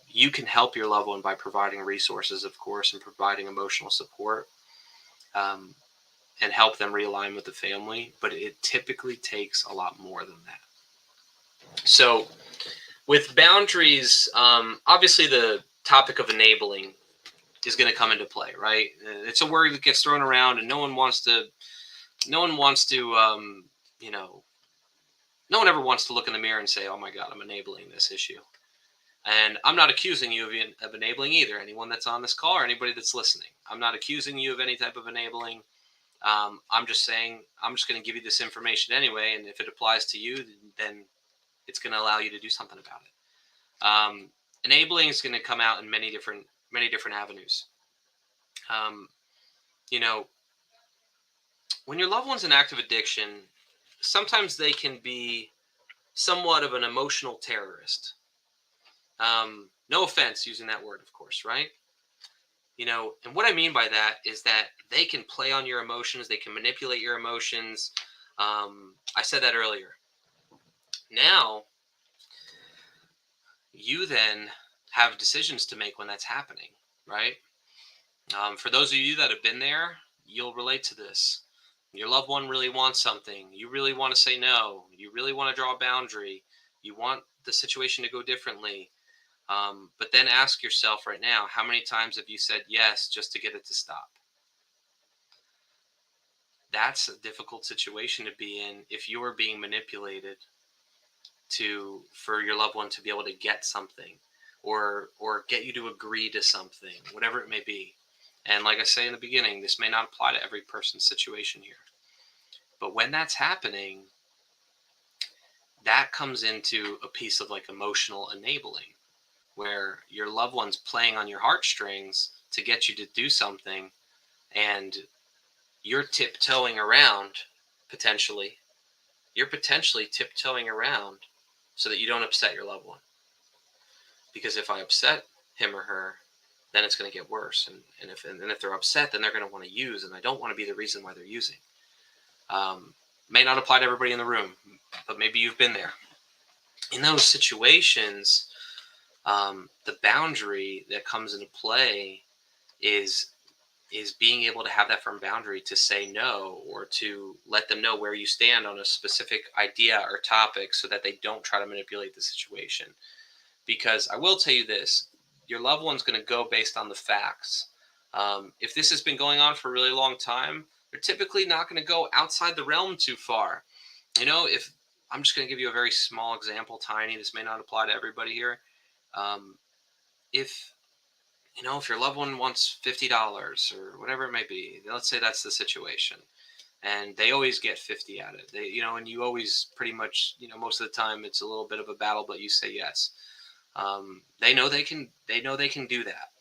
You can help your loved one by providing resources, of course, and providing emotional support. and help them realign with the family, but it typically takes a lot more than that. So with boundaries, obviously the topic of enabling is going to come into play, right? It's a word that gets thrown around, and no one ever wants to look in the mirror and say, oh my God, I'm enabling this issue. And I'm not accusing you of enabling either. Anyone that's on this call or anybody that's listening, I'm not accusing you of any type of enabling. I'm just saying, I'm just going to give you this information anyway. And if it applies to you, then it's going to allow you to do something about it. Enabling is going to come out in many different avenues. When your loved one's in active addiction, sometimes they can be somewhat of an emotional terrorist. No offense using that word, of course, right? And what I mean by that is that they can play on your emotions. They can manipulate your emotions. I said that earlier. Now, you then have decisions to make when that's happening, right? For those of you that have been there, you'll relate to this. Your loved one really wants something. You really want to say no. You really want to draw a boundary. You want the situation to go differently. But then ask yourself right now, how many times have you said yes just to get it to stop? That's a difficult situation to be in if you are being manipulated for your loved one to be able to get something or get you to agree to something, whatever it may be. And like I say in the beginning, this may not apply to every person's situation here. But when that's happening, that comes into a piece of like emotional enabling, where your loved one's playing on your heartstrings to get you to do something, and you're tiptoeing around potentially. You're potentially tiptoeing around so that you don't upset your loved one. Because if I upset him or her, then it's going to get worse. And if they're upset, then they're going to want to use, and I don't want to be the reason why they're using. May not apply to everybody in the room, but maybe you've been there. In those situations, the boundary that comes into play is being able to have that firm boundary to say no, or to let them know where you stand on a specific idea or topic so that they don't try to manipulate the situation. Because I will tell you this, your loved one's going to go based on the facts. If this has been going on for a really long time, they're typically not going to go outside the realm too far. If I'm just going to give you a very small example, tiny, this may not apply to everybody here. If your loved one wants $50 or whatever it may be, let's say that's the situation, and they always get 50 at it. And you always pretty much, most of the time it's a little bit of a battle, but you say yes. They know they can do that.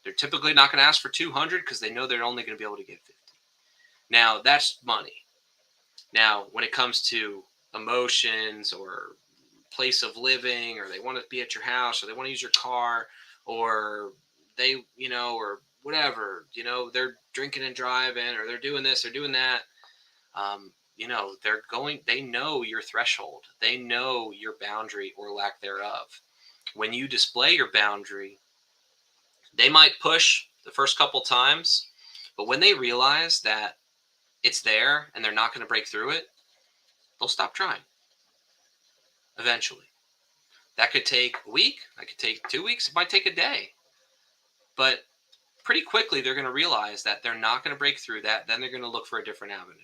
They're typically not going to ask for 200 because they know they're only going to be able to get 50. Now that's money. Now, when it comes to emotions or place of living, or they want to be at your house, or they want to use your car, or they, or whatever, they're drinking and driving, or they're doing this, they're doing that. They know your threshold. They know your boundary or lack thereof. When you display your boundary, they might push the first couple times, but when they realize that it's there and they're not going to break through it, they'll stop trying eventually. That could take a week. That could take 2 weeks. It might take a day. But pretty quickly, they're going to realize that they're not going to break through that. Then they're going to look for a different avenue.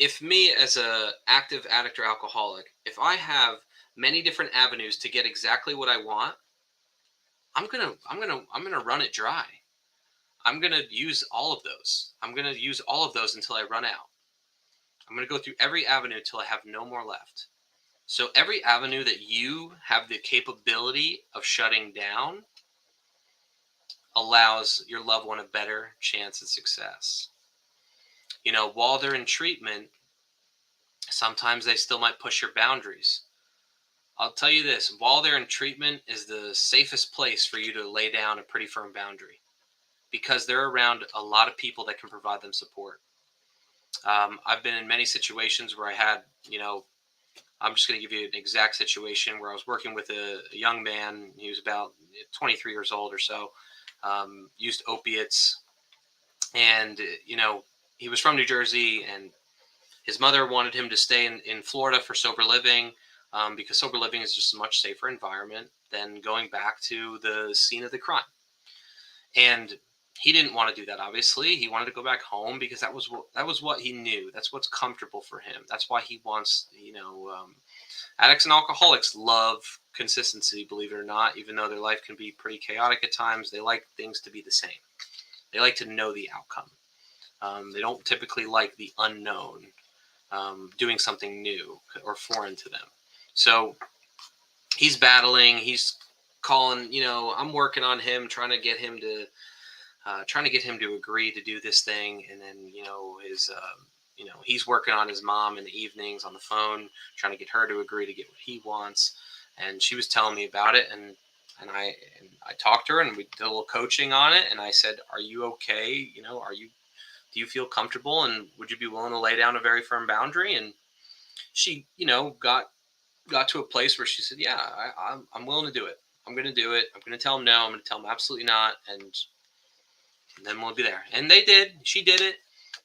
If me as a active addict or alcoholic, if I have many different avenues to get exactly what I want, I'm gonna run it dry. I'm gonna use all of those. I'm gonna use all of those until I run out. I'm gonna go through every avenue until I have no more left. So every avenue that you have the capability of shutting down allows your loved one a better chance at success. While they're in treatment, sometimes they still might push your boundaries. I'll tell you this, while they're in treatment is the safest place for you to lay down a pretty firm boundary, because they're around a lot of people that can provide them support. I've been in many situations where I had, I'm just going to give you an exact situation where I was working with a young man. He was about 23 years old or so. used opiates, and he was from New Jersey, and his mother wanted him to stay in Florida for sober living, because sober living is just a much safer environment than going back to the scene of the crime. And he didn't want to do that. Obviously, he wanted to go back home because that was what he knew. That's what's comfortable for him. That's why he wants. Addicts and alcoholics love consistency, believe it or not. Even though their life can be pretty chaotic at times, they like things to be the same. They like to know the outcome. They don't typically like the unknown, doing something new or foreign to them. So he's battling. He's calling. I'm working on him, trying to get him to agree to do this thing. And then he's working on his mom in the evenings on the phone, trying to get her to agree to get what he wants. And she was telling me about it, and I talked to her, and we did a little coaching on it. And I said, "Are you okay? Do you feel comfortable? And would you be willing to lay down a very firm boundary?" And she, got to a place where she said, "Yeah, I'm willing to do it. I'm going to do it. I'm going to tell him no. I'm going to tell him absolutely not. And then we'll be there." And they did. She did it.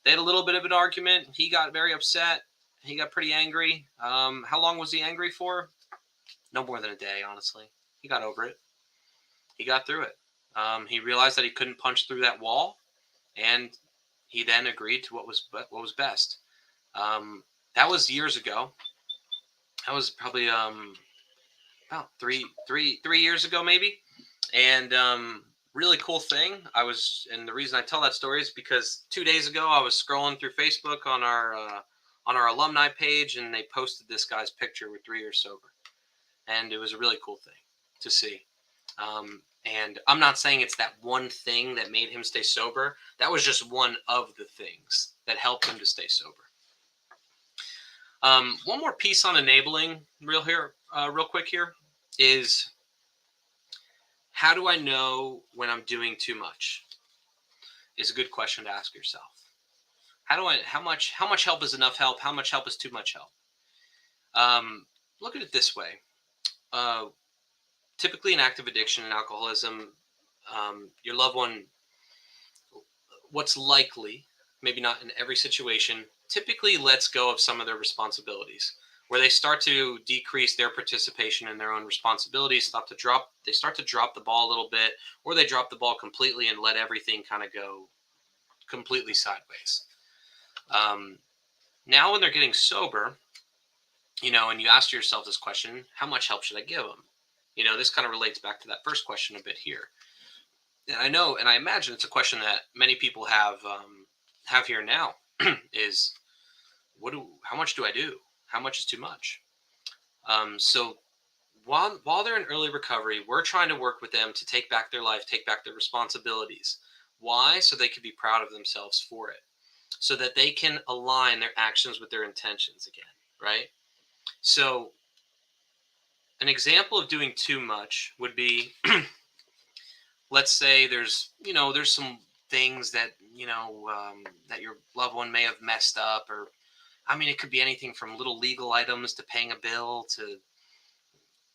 They had a little bit of an argument. He got very upset. He got pretty angry. How long was he angry for? No more than a day, honestly. He got over it. He got through it. He realized that he couldn't punch through that wall, and he then agreed to what was best. That was years ago. That was probably about three years ago, maybe. And really cool thing. And the reason I tell that story is because 2 days ago I was scrolling through Facebook on our alumni page, and they posted this guy's picture with 3 years sober, and it was a really cool thing to see. And I'm not saying it's that one thing that made him stay sober. That was just one of the things that helped him to stay sober. One more piece on enabling real quick here is, how do I know when I'm doing too much? Is a good question to ask yourself. How much help is enough help? How much help is too much help? Look at it this way. Typically in active addiction and alcoholism, your loved one, what's likely, maybe not in every situation, typically lets go of some of their responsibilities, where they start to decrease their participation in their own responsibilities, they start to drop the ball a little bit, or they drop the ball completely and let everything kind of go completely sideways. Now when they're getting sober, and you ask yourself this question, how much help should I give them? This kind of relates back to that first question a bit here. And I know, and I imagine it's a question that many people have here now, is how much do I do? How much is too much? So while they're in early recovery, we're trying to work with them to take back their life, take back their responsibilities. Why? So they can be proud of themselves for it, so that they can align their actions with their intentions again, right? So an example of doing too much would be, let's say there's some things that, that your loved one may have messed up, or, it could be anything from little legal items to paying a bill to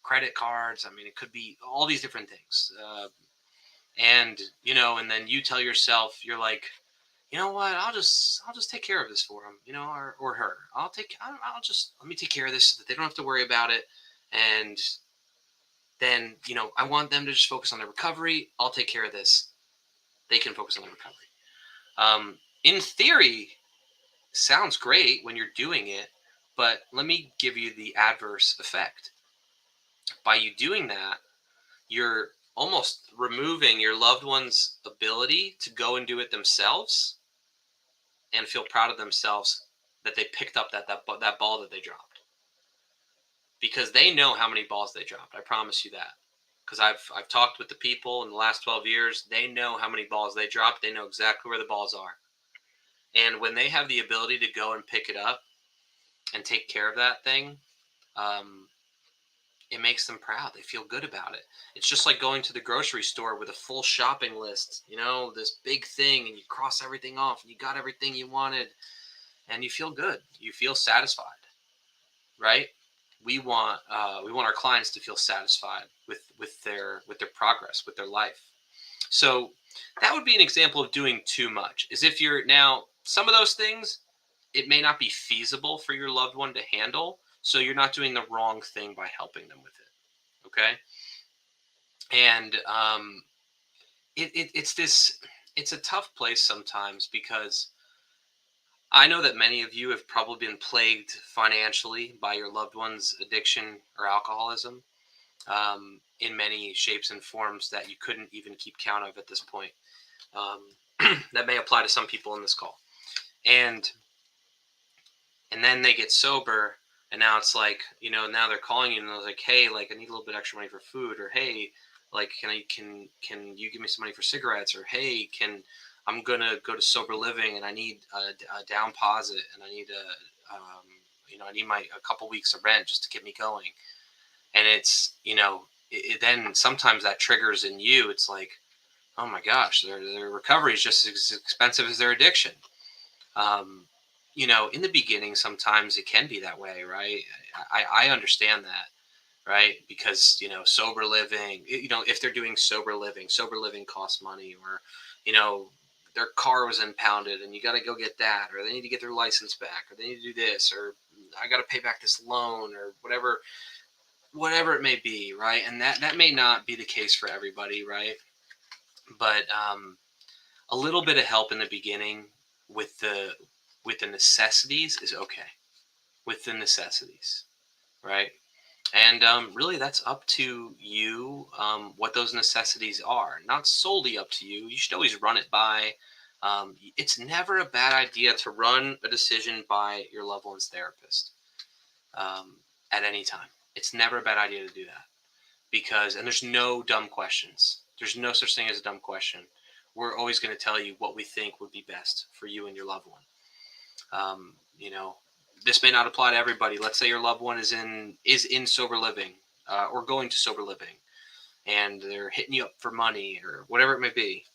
credit cards. It could be all these different things. And then you tell yourself, you're like, you know what, I'll just take care of this for him, or her. I'll just, let me take care of this so that they don't have to worry about it. And then, I want them to just focus on their recovery. I'll take care of this. They can focus on their recovery. In theory, sounds great when you're doing it, but let me give you the adverse effect. By you doing that, you're almost removing your loved one's ability to go and do it themselves and feel proud of themselves that they picked up that ball that they dropped. Because they know how many balls they dropped. I promise you that. Because I've talked with the people in the last 12 years. They know how many balls they dropped. They know exactly where the balls are. And when they have the ability to go and pick it up and take care of that thing, it makes them proud. They feel good about it. It's just like going to the grocery store with a full shopping list, this big thing, and you cross everything off, and you got everything you wanted, and you feel good. You feel satisfied, right? We want our clients to feel satisfied with their progress, with their life. So that would be an example of doing too much. Is if you're now, some of those things, it may not be feasible for your loved one to handle. So you're not doing the wrong thing by helping them with it. Okay. And it's a tough place sometimes, because I know that many of you have probably been plagued financially by your loved one's addiction or alcoholism, in many shapes and forms that you couldn't even keep count of at this point. That may apply to some people in this call. And then they get sober, and now it's like, now they're calling you and they're like, hey, like, I need a little bit extra money for food, or hey, like, can you give me some money for cigarettes, or hey, I'm gonna go to sober living and I need a down deposit, and I need I need a couple weeks of rent just to get me going. And it's, then sometimes that triggers in you. It's like, oh my gosh, their recovery is just as expensive as their addiction. In the beginning, sometimes it can be that way, right? I understand that, right? Because, sober living, if they're doing sober living costs money, or, their car was impounded and you got to go get that, or they need to get their license back, or they need to do this, or I got to pay back this loan, or whatever it may be, right? And that may not be the case for everybody, right? But a little bit of help in the beginning with the necessities is okay. With the necessities, right? And really, that's up to you, what those necessities are. Not solely up to you. You should always run it by. It's never a bad idea to run a decision by your loved one's therapist, at any time. It's never a bad idea to do that, and there's no dumb questions. There's no such thing as a dumb question. We're always going to tell you what we think would be best for you and your loved one. This may not apply to everybody. Let's say your loved one is in sober living, or going to sober living, and they're hitting you up for money or whatever it may be,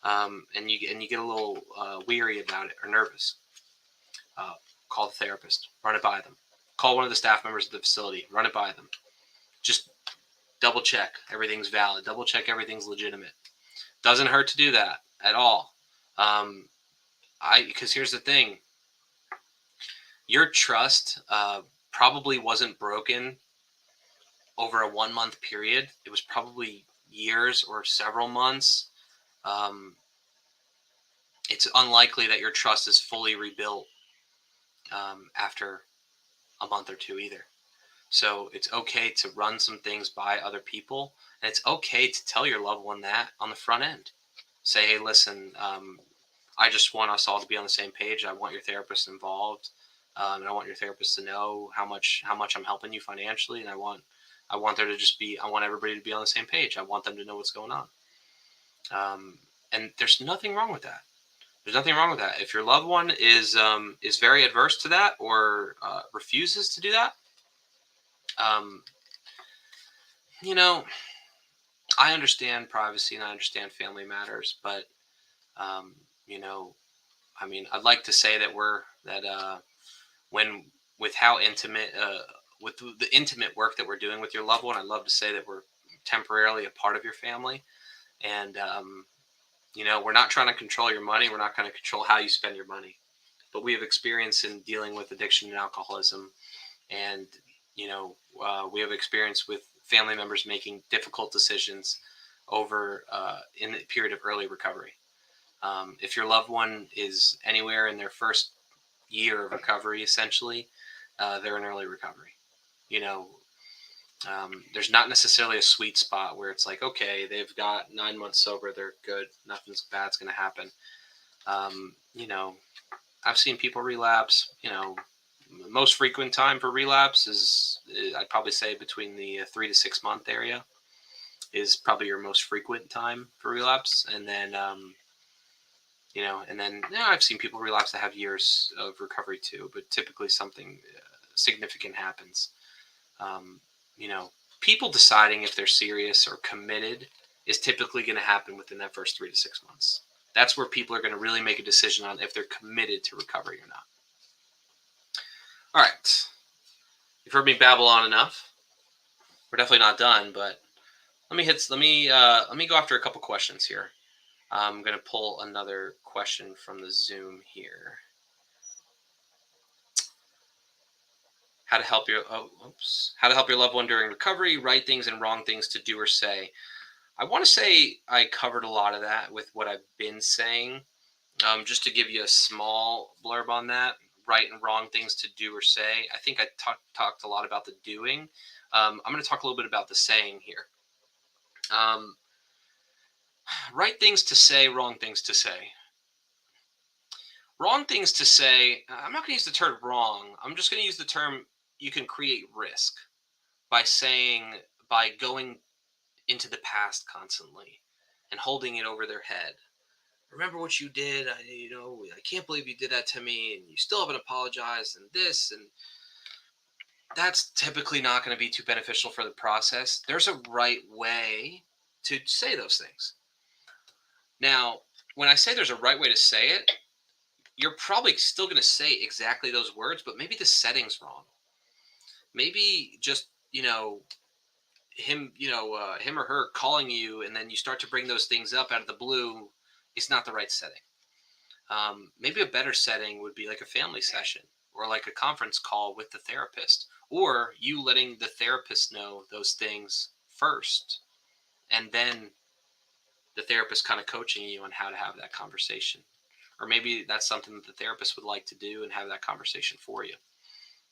and you get a little weary about it or nervous. Call the therapist. Run it by them. Call one of the staff members of the facility. Run it by them. Just double check everything's valid. Double check everything's legitimate. Doesn't hurt to do that at all. Because here's the thing. Your trust probably wasn't broken over a 1 month period. It was probably years or several months. It's unlikely that your trust is fully rebuilt after a month or two either. So it's okay to run some things by other people, and it's okay to tell your loved one that on the front end. Say, hey, listen, I just want us all to be on the same page. I want your therapist involved. And I want your therapist to know how much I'm helping you financially, and I want there to just be. I want everybody to be on the same page. I want them to know what's going on. And there's nothing wrong with that. There's nothing wrong with that. If your loved one is very adverse to that, or refuses to do that, I understand privacy and I understand family matters, but I'd like to say that with how intimate, with the intimate work that we're doing with your loved one, I'd love to say that we're temporarily a part of your family. And, we're not trying to control your money. We're not going to control how you spend your money, but we have experience in dealing with addiction and alcoholism. And, we have experience with family members making difficult decisions over in the period of early recovery. If your loved one is anywhere in their first year of recovery, essentially, they're in early recovery. There's not necessarily a sweet spot where it's like, okay, they've got 9 months sober, they're good, nothing's bad's going to happen. I've seen people relapse. Most frequent time for relapse is, I'd probably say, between the 3 to 6 month area is probably your most frequent time for relapse. And then, I've seen people relapse that have years of recovery too, but typically something significant happens. People deciding if they're serious or committed is typically going to happen within that first 3 to 6 months. That's where people are going to really make a decision on if they're committed to recovery or not. All right. You've heard me babble on enough. We're definitely not done, but Let me go after a couple questions here. I'm going to pull another question from the Zoom here. How to help your loved one during recovery, right things and wrong things to do or say. I want to say I covered a lot of that with what I've been saying. Just to give you a small blurb on that, right and wrong things to do or say. I think I talked a lot about the doing. I'm going to talk a little bit about the saying here. Right things to say, wrong things to say. Wrong things to say, I'm not going to use the term wrong. I'm just going to use the term you can create risk by going into the past constantly and holding it over their head. Remember what you did. I can't believe you did that to me, and you still haven't apologized, and this, and that's typically not going to be too beneficial for the process. There's a right way to say those things. Now, when I say there's a right way to say it, you're probably still going to say exactly those words, but maybe the setting's wrong. Maybe just, him or her calling you, and then you start to bring those things up out of the blue is not the right setting. Maybe a better setting would be like a family session or like a conference call with the therapist, or you letting the therapist know those things first, and then the therapist kind of coaching you on how to have that conversation. Or maybe that's something that the therapist would like to do and have that conversation for you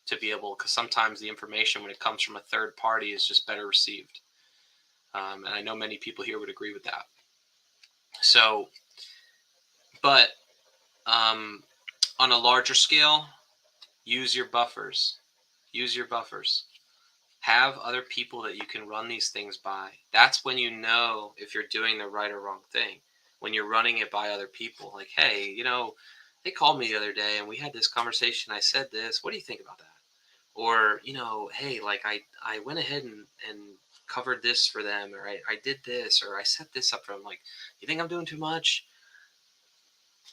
to be able, because sometimes the information when it comes from a third party is just better received. And I know many people here would agree with that. So, but on a larger scale, use your buffers. Use your buffers. Have other people that you can run these things by. That's when you know if you're doing the right or wrong thing. When you're running it by other people. Like, hey, they called me the other day and we had this conversation. I said this. What do you think about that? Or, hey, like I went ahead and covered this for them, or I did this, or I set this up for them. Like, you think I'm doing too much?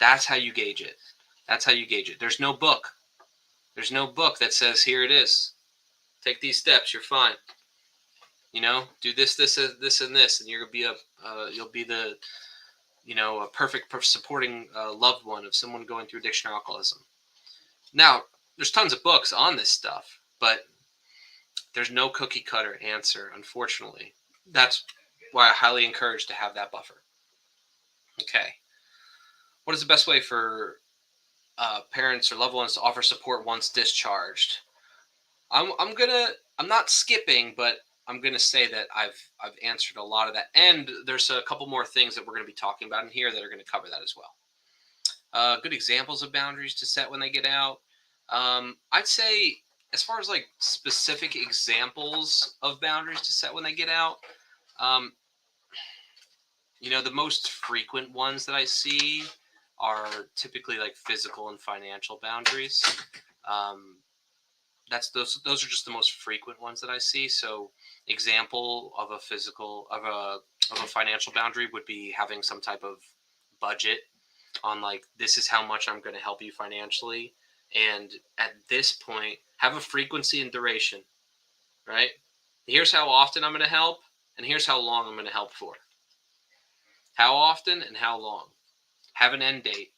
That's how you gauge it. That's how you gauge it. There's no book. There's no book that says, here it is. Take these steps. You're fine. Do this, and this, and you'll be the, a perfect supporting loved one of someone going through addiction or alcoholism. Now, there's tons of books on this stuff, but there's no cookie cutter answer, unfortunately. That's why I highly encourage to have that buffer. Okay. What is the best way for parents or loved ones to offer support once discharged? I'm not skipping, but I'm gonna say that I've answered a lot of that, and there's a couple more things that we're gonna be talking about in here that are gonna cover that as well. Good examples of boundaries to set when they get out. I'd say, as far as like specific examples of boundaries to set when they get out, the most frequent ones that I see are typically like physical and financial boundaries. Those are just the most frequent ones that I see. So, example of a financial boundary would be having some type of budget on, like, this is how much I'm going to help you financially, and at this point have a frequency and duration, right? Here's how often I'm going to help, and here's how long I'm going to help for. How often and how long. Have an end date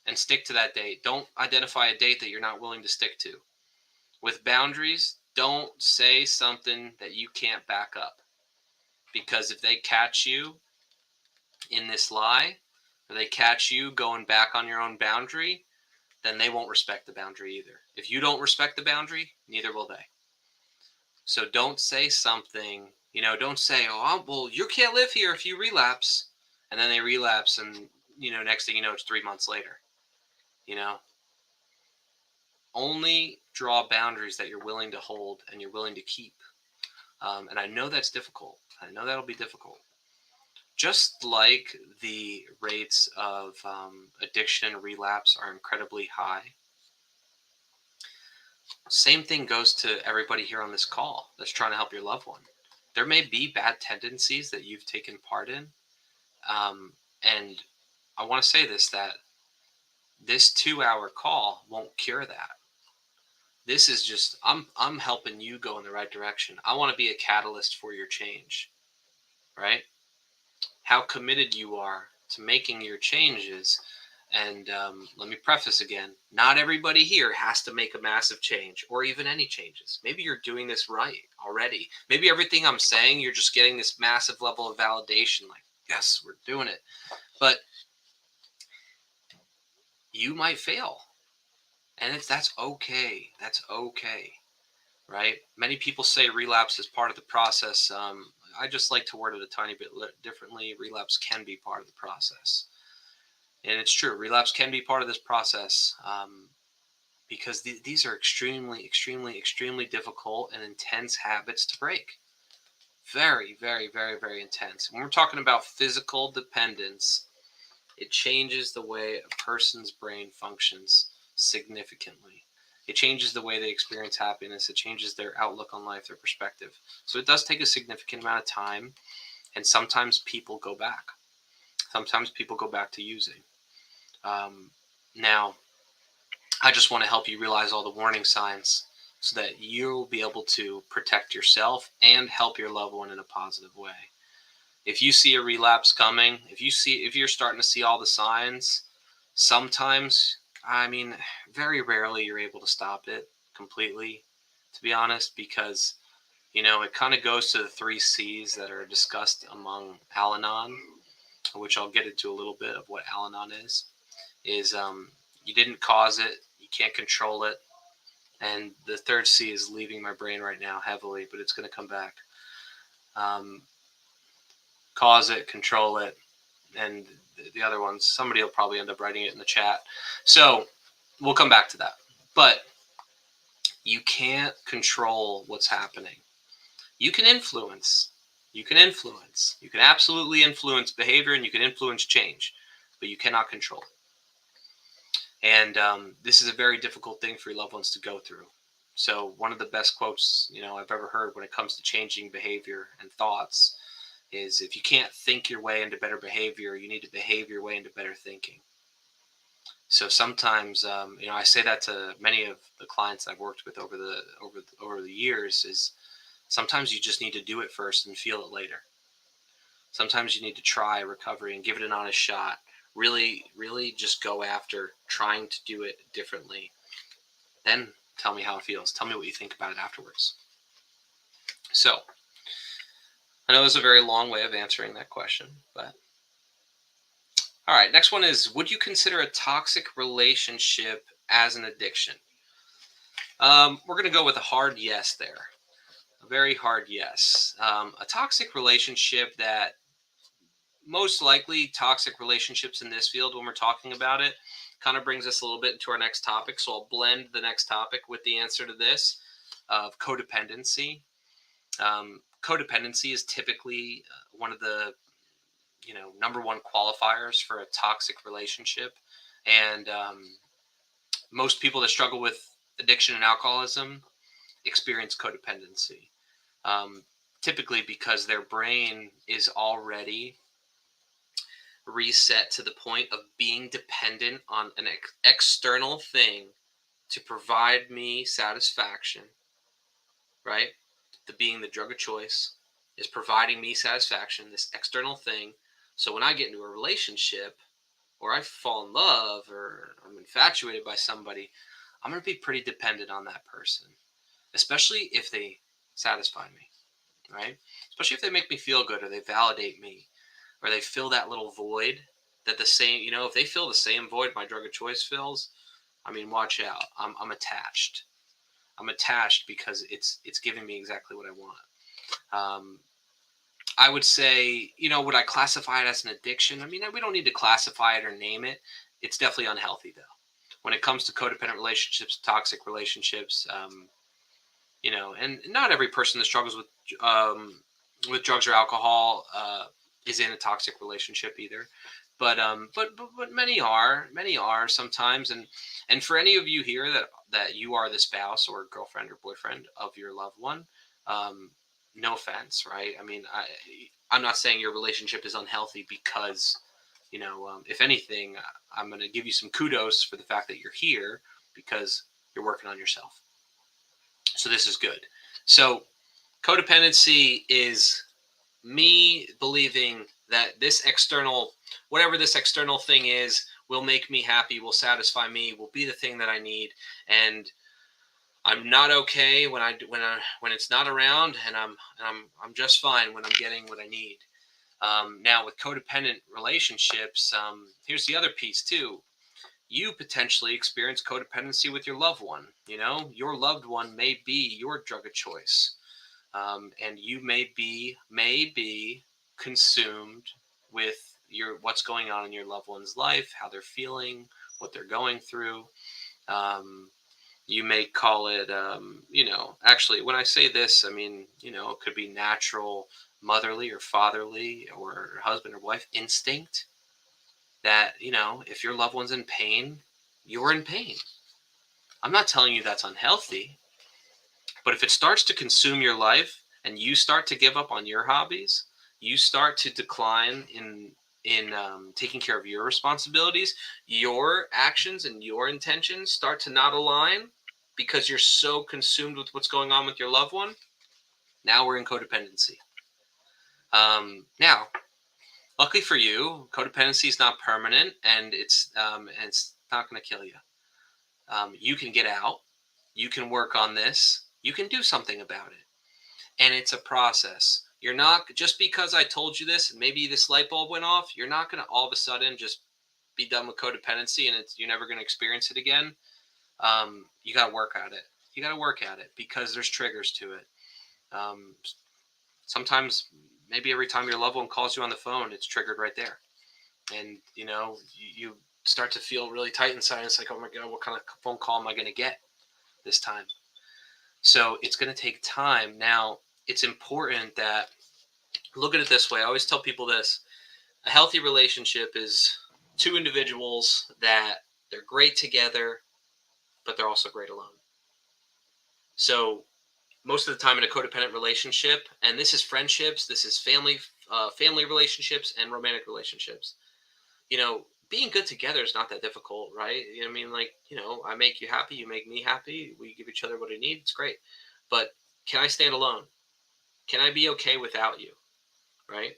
and stick to that date. Don't identify a date that you're not willing to stick to. With boundaries, don't say something that you can't back up, because if they catch you in this lie, or they catch you going back on your own boundary, then they won't respect the boundary either. If you don't respect the boundary, neither will they. So don't say something, don't say, well, you can't live here if you relapse. And then they relapse, and, next thing you know, it's 3 months later. Only draw boundaries that you're willing to hold and you're willing to keep. And I know that's difficult. I know that'll be difficult. Just like the rates of addiction and relapse are incredibly high, same thing goes to everybody here on this call that's trying to help your loved one. There may be bad tendencies that you've taken part in. And I want to say that this 2-hour call won't cure that. This is just, I'm helping you go in the right direction. I want to be a catalyst for your change. right? How committed you are to making your changes. And let me preface again, not everybody here has to make a massive change or even any changes. Maybe you're doing this right already. Maybe everything I'm saying, you're just getting this massive level of validation, like, yes, we're doing it. But you might fail. And that's okay. That's okay, right? Many people say relapse is part of the process. I just like to word it a tiny bit differently. Relapse can be part of the process. And it's true. Relapse can be part of this process because these are extremely, extremely, extremely difficult and intense habits to break. Very, very, very, very intense. When we're talking about physical dependence, it changes the way a person's brain functions significantly. It changes the way they experience happiness. It changes their outlook on life, their perspective. So it does take a significant amount of time, and sometimes people go back. Sometimes people go back to using. Now, I just want to help you realize all the warning signs so that you'll be able to protect yourself and help your loved one in a positive way. If you see a relapse coming, if you're starting to see all the signs, sometimes, I mean, very rarely you're able to stop it completely, to be honest, because, it kind of goes to the 3 C's that are discussed among Al-Anon, which I'll get into a little bit of what Al-Anon is you didn't cause it, you can't control it, and the 3rd C is leaving my brain right now heavily, but it's going to come back. Cause it, control it, and the other ones, somebody will probably end up writing it in the chat. So we'll come back to that. But you can't control what's happening. You can influence. You can absolutely influence behavior, and you can influence change, but you cannot control it. And this is a very difficult thing for your loved ones to go through. So one of the best quotes, I've ever heard when it comes to changing behavior and thoughts is, if you can't think your way into better behavior, you need to behave your way into better thinking. So sometimes, I say that to many of the clients I've worked with over the years, is sometimes you just need to do it first and feel it later. Sometimes you need to try recovery and give it an honest shot. Really, really just go after trying to do it differently. Then tell me how it feels. Tell me what you think about it afterwards. So, I know there's a very long way of answering that question, but all right, next one is, would you consider a toxic relationship as an addiction? We're going to go with a hard yes there. A very hard yes. A toxic relationship that, most likely toxic relationships in this field, when we're talking about it, kind of brings us a little bit into our next topic. So I'll blend the next topic with the answer to this of codependency. Codependency is typically one of the number one qualifiers for a toxic relationship. And most people that struggle with addiction and alcoholism experience codependency, typically because their brain is already reset to the point of being dependent on an external thing to provide me satisfaction, right? Being the drug of choice is providing me satisfaction, this external thing. So when I get into a relationship, or I fall in love, or I'm infatuated by somebody, I'm going to be pretty dependent on that person, especially if they satisfy me, right? Especially if they make me feel good, or they validate me, or they fill that little void that if they fill the same void my drug of choice fills, watch out. I'm attached. I'm attached because it's giving me exactly what I want. I would say, would I classify it as an addiction? We don't need to classify it or name it. It's definitely unhealthy, though. When it comes to codependent relationships, toxic relationships, and not every person that struggles with drugs or alcohol is in a toxic relationship either. But many are sometimes. And for any of you here that you are the spouse or girlfriend or boyfriend of your loved one, no offense, right? I'm not saying your relationship is unhealthy, because, if anything, I'm going to give you some kudos for the fact that you're here, because you're working on yourself. So this is good. So codependency is me believing that this external, whatever this external thing is, will make me happy, will satisfy me, will be the thing that I need, and I'm not okay when it's not around, and I'm just fine when I'm getting what I need. Now with codependent relationships, here's the other piece too. You potentially experience codependency with your loved one. Your loved one may be your drug of choice, and you may be consumed with what's going on in your loved one's life, how they're feeling, what they're going through. You may call it, actually, when I say this, I mean, it could be natural motherly or fatherly or husband or wife instinct that, if your loved one's in pain, you're in pain. I'm not telling you that's unhealthy, but if it starts to consume your life and you start to give up on your hobbies, you start to decline in taking care of your responsibilities, your actions and your intentions start to not align because you're so consumed with what's going on with your loved one. Now we're in codependency. Now, luckily for you, codependency is not permanent, and it's not going to kill you. You can get out. You can work on this. You can do something about it. And it's a process. You're not, just because I told you this and maybe this light bulb went off, you're not going to all of a sudden just be done with codependency and you're never going to experience it again. You got to work at it. You got to work at it because there's triggers to it. Sometimes, maybe every time your loved one calls you on the phone, it's triggered right there. And, you start to feel really tight inside. It's like, oh my God, what kind of phone call am I going to get this time? So it's going to take time. Now, it's important that, look at it this way. I always tell people this. A healthy relationship is two individuals that they're great together, but they're also great alone. So most of the time in a codependent relationship, and this is friendships, this is family relationships and romantic relationships, being good together is not that difficult, right? I mean, I make you happy, you make me happy, we give each other what we need, it's great. But can I stand alone? Can I be okay without you, right?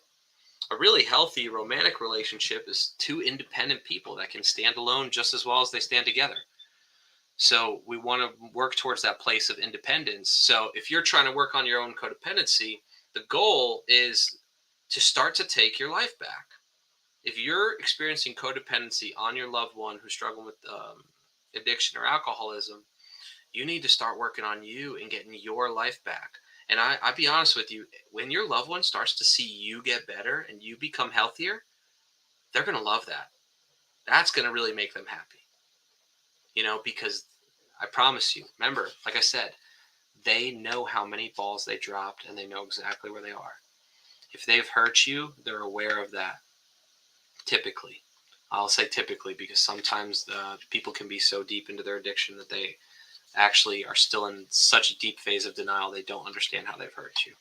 A really healthy romantic relationship is two independent people that can stand alone just as well as they stand together. So we want to work towards that place of independence. So if you're trying to work on your own codependency, the goal is to start to take your life back. If you're experiencing codependency on your loved one who's struggling with addiction or alcoholism, you need to start working on you and getting your life back. And I'll be honest with you, when your loved one starts to see you get better and you become healthier, they're going to love that. That's going to really make them happy. Because I promise you, remember, like I said, they know how many balls they dropped and they know exactly where they are. If they've hurt you, they're aware of that. Typically. I'll say typically because sometimes people can be so deep into their addiction that they actually are still in such a deep phase of denial they don't understand how they've hurt you.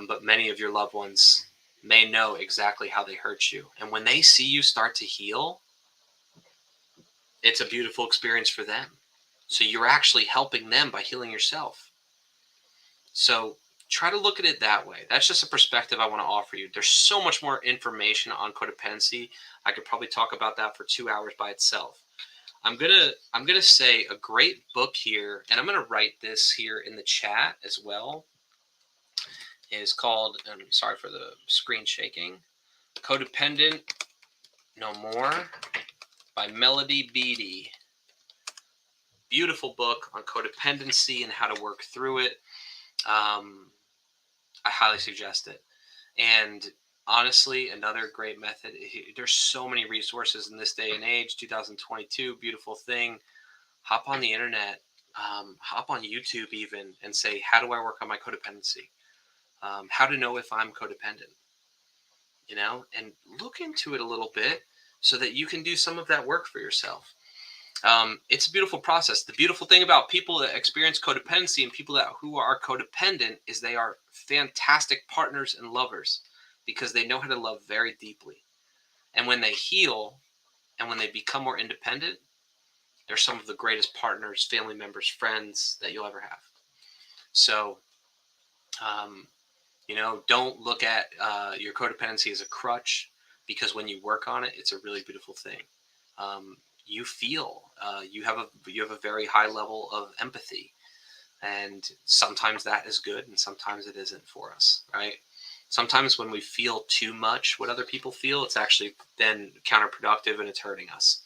But many of your loved ones may know exactly how they hurt you. And when they see you start to heal, it's a beautiful experience for them. So you're actually helping them by healing yourself. So try to look at it that way. That's just a perspective I want to offer you. There's so much more information on codependency. I could probably talk about that for 2 hours by itself. I'm gonna say a great book here, and I'm gonna write this here in the chat as well. It is called, sorry for the screen shaking, Codependent No More by Melody Beattie. Beautiful book on codependency and how to work through it. I highly suggest it. And honestly, another great method. There's so many resources in this day and age, 2022, beautiful thing. Hop on the internet, hop on YouTube even, and say, how do I work on my codependency? How to know if I'm codependent, and look into it a little bit so that you can do some of that work for yourself. It's a beautiful process. The beautiful thing about people that experience codependency and people who are codependent is they are fantastic partners and lovers because they know how to love very deeply. And when they heal and when they become more independent, they're some of the greatest partners, family members, friends that you'll ever have. So, Don't look at your codependency as a crutch, because when you work on it, it's a really beautiful thing. You feel you have a very high level of empathy, and sometimes that is good, and sometimes it isn't for us, right? Sometimes when we feel too much what other people feel, it's actually then counterproductive and it's hurting us.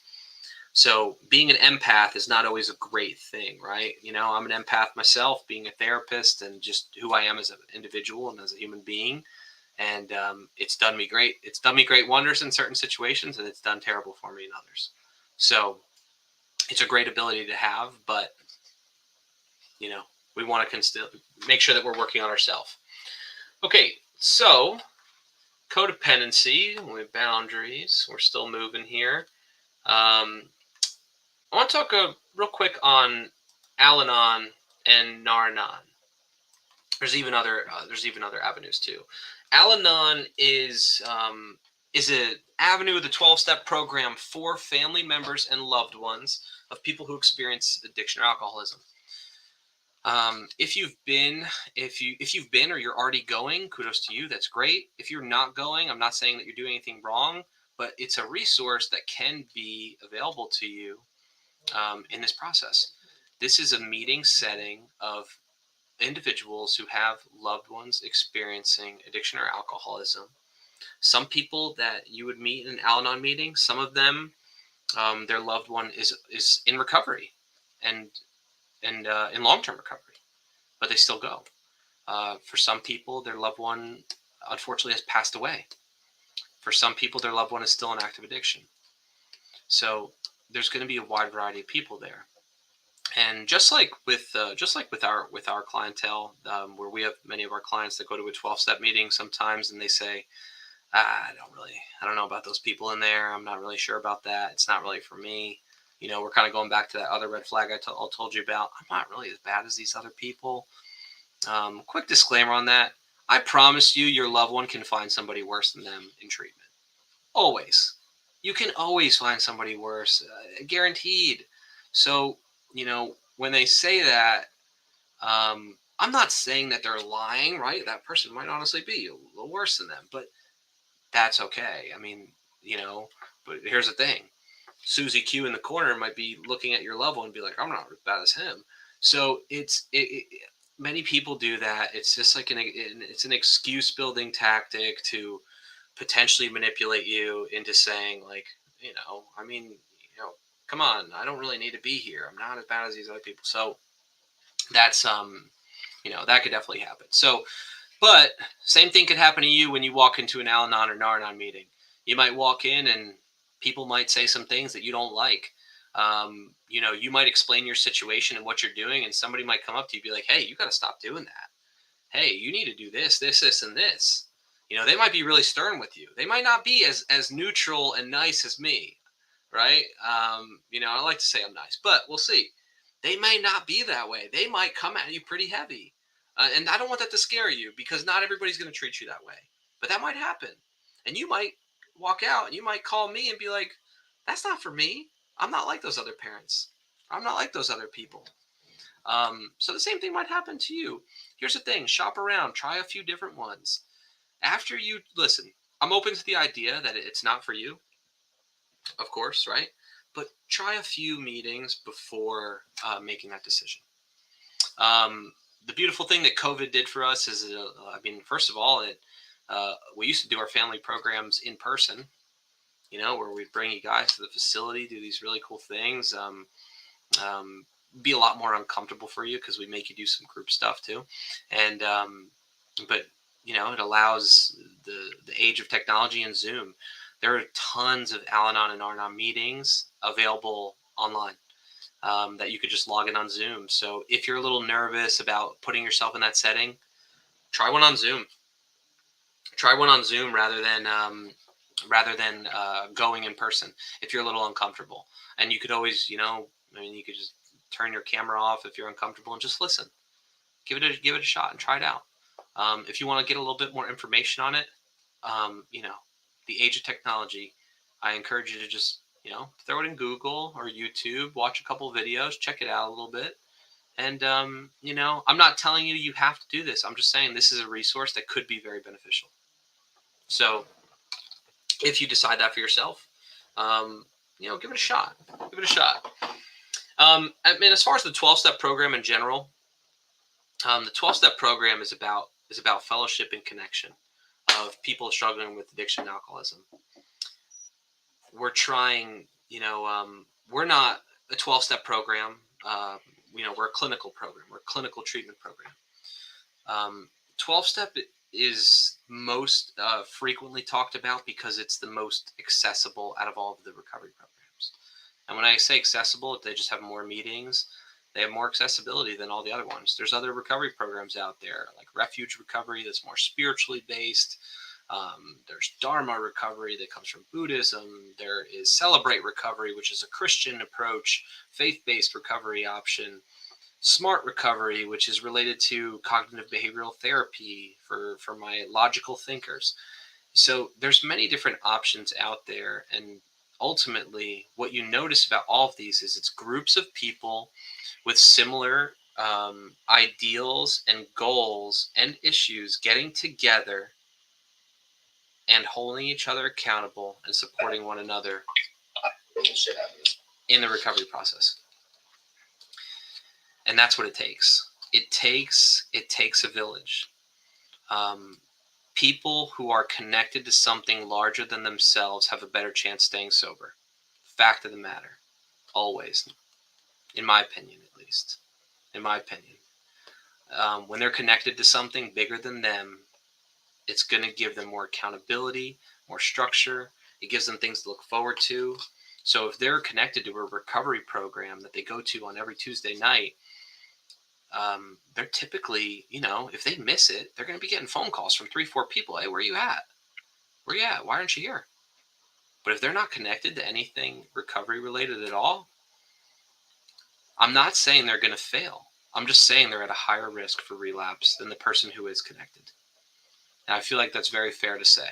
So being an empath is not always a great thing, right? I'm an empath myself, being a therapist, and just who I am as an individual and as a human being. And it's done me great. It's done me great wonders in certain situations, and it's done terrible for me in others. So it's a great ability to have, but we want to make sure that we're working on ourselves. Okay, so codependency with boundaries. We're still moving here. I want to talk real quick on Al-Anon and Nar-Anon. There's even other avenues too. Al-Anon is an avenue of the 12-step program for family members and loved ones of people who experience addiction or alcoholism. If you've been or you're already going, kudos to you. That's great. If you're not going, I'm not saying that you're doing anything wrong, but it's a resource that can be available to you in this process. This is a meeting setting of individuals who have loved ones experiencing addiction or alcoholism. Some people that you would meet in an Al-Anon meeting, some of them, their loved one is in recovery and in long-term recovery, but they still go. For some people, their loved one unfortunately has passed away. For some people, their loved one is still in active addiction. So there's going to be a wide variety of people there. And just like with our clientele, where we have many of our clients that go to a 12-step meeting sometimes, and they say, I don't know about those people in there. I'm not really sure about that. It's not really for me. We're kind of going back to that other red flag I told you about. I'm not really as bad as these other people. Quick disclaimer on that. I promise you, your loved one can find somebody worse than them in treatment. Always. You can always find somebody worse. Guaranteed. So, when they say that, I'm not saying that they're lying, right? That person might honestly be a little worse than them, but that's okay. I mean, but here's the thing. Susie Q in the corner might be looking at your loved one and be like, I'm not as bad as him. So many people do that. It's just like it's an excuse building tactic to potentially manipulate you into saying, like, come on, I don't really need to be here. I'm not as bad as these other people. So that's that could definitely happen. So, but same thing could happen to you when you walk into an Al-Anon or Nar-Anon meeting. You might walk in and people might say some things that you don't like. You might explain your situation and what you're doing, and somebody might come up to you and be like, hey, you got to stop doing that. Hey, you need to do this, and this. They might be really stern with you. They might not be as neutral and nice as me, right? I like to say I'm nice, but we'll see. They may not be that way. They might come at you pretty heavy. And I don't want that to scare you, because not everybody's going to treat you that way. But that might happen. And you might walk out and you might call me and be like, that's not for me. I'm not like those other parents. I'm not like those other people. So the same thing might happen to you. Here's the thing. Shop around. Try a few different ones. After you listen, I'm open to the idea that it's not for you, of course, right? But try a few meetings before making that decision. The beautiful thing that COVID did for us is, first of all, we used to do our family programs in person, where we'd bring you guys to the facility, do these really cool things. Be a lot more uncomfortable for you because we make you do some group stuff too. And, but it allows the age of technology and Zoom. There are tons of Al-Anon and Nar-Anon meetings available online. That you could just log in on Zoom. So if you're a little nervous about putting yourself in that setting, try one on Zoom. Try one on Zoom rather than going in person if you're a little uncomfortable. And you could always, you could just turn your camera off if you're uncomfortable and just listen. Give it a shot and try it out. If you want to get a little bit more information on it, the age of technology, I encourage you to just throw it in Google or YouTube, watch a couple of videos, check it out a little bit, And, I'm not telling you have to do this. I'm just saying this is a resource that could be very beneficial. So if you decide that for yourself, give it a shot. Give it a shot. As far as the 12-step program in general, the 12-step program is about fellowship and connection of people struggling with addiction and alcoholism. We're trying, we're not a 12-step program. We're a clinical program. We're a clinical treatment program. 12-step is most frequently talked about because it's the most accessible out of all of the recovery programs. And when I say accessible, they just have more meetings. They have more accessibility than all the other ones. There's other recovery programs out there, like Refuge Recovery, that's more spiritually based. There's Dharma Recovery that comes from Buddhism. There is Celebrate Recovery, which is a Christian approach, faith-based recovery option. Smart Recovery, which is related to cognitive behavioral therapy for my logical thinkers. So there's many different options out there. And ultimately, what you notice about all of these is it's groups of people with similar ideals and goals and issues getting together and holding each other accountable and supporting one another in the recovery process. And that's what it takes. It takes a village. People who are connected to something larger than themselves have a better chance staying sober. Fact of the matter. Always. In my opinion, at least. In my opinion. When they're connected to something bigger than them, it's going to give them more accountability, more structure. It gives them things to look forward to. So if they're connected to a recovery program that they go to on every Tuesday night, they're typically, if they miss it, they're going to be getting phone calls from 3-4 people. Hey, where are you at? Where are you at? Why aren't you here? But if they're not connected to anything recovery related at all, I'm not saying they're going to fail. I'm just saying they're at a higher risk for relapse than the person who is connected. And I feel like that's very fair to say.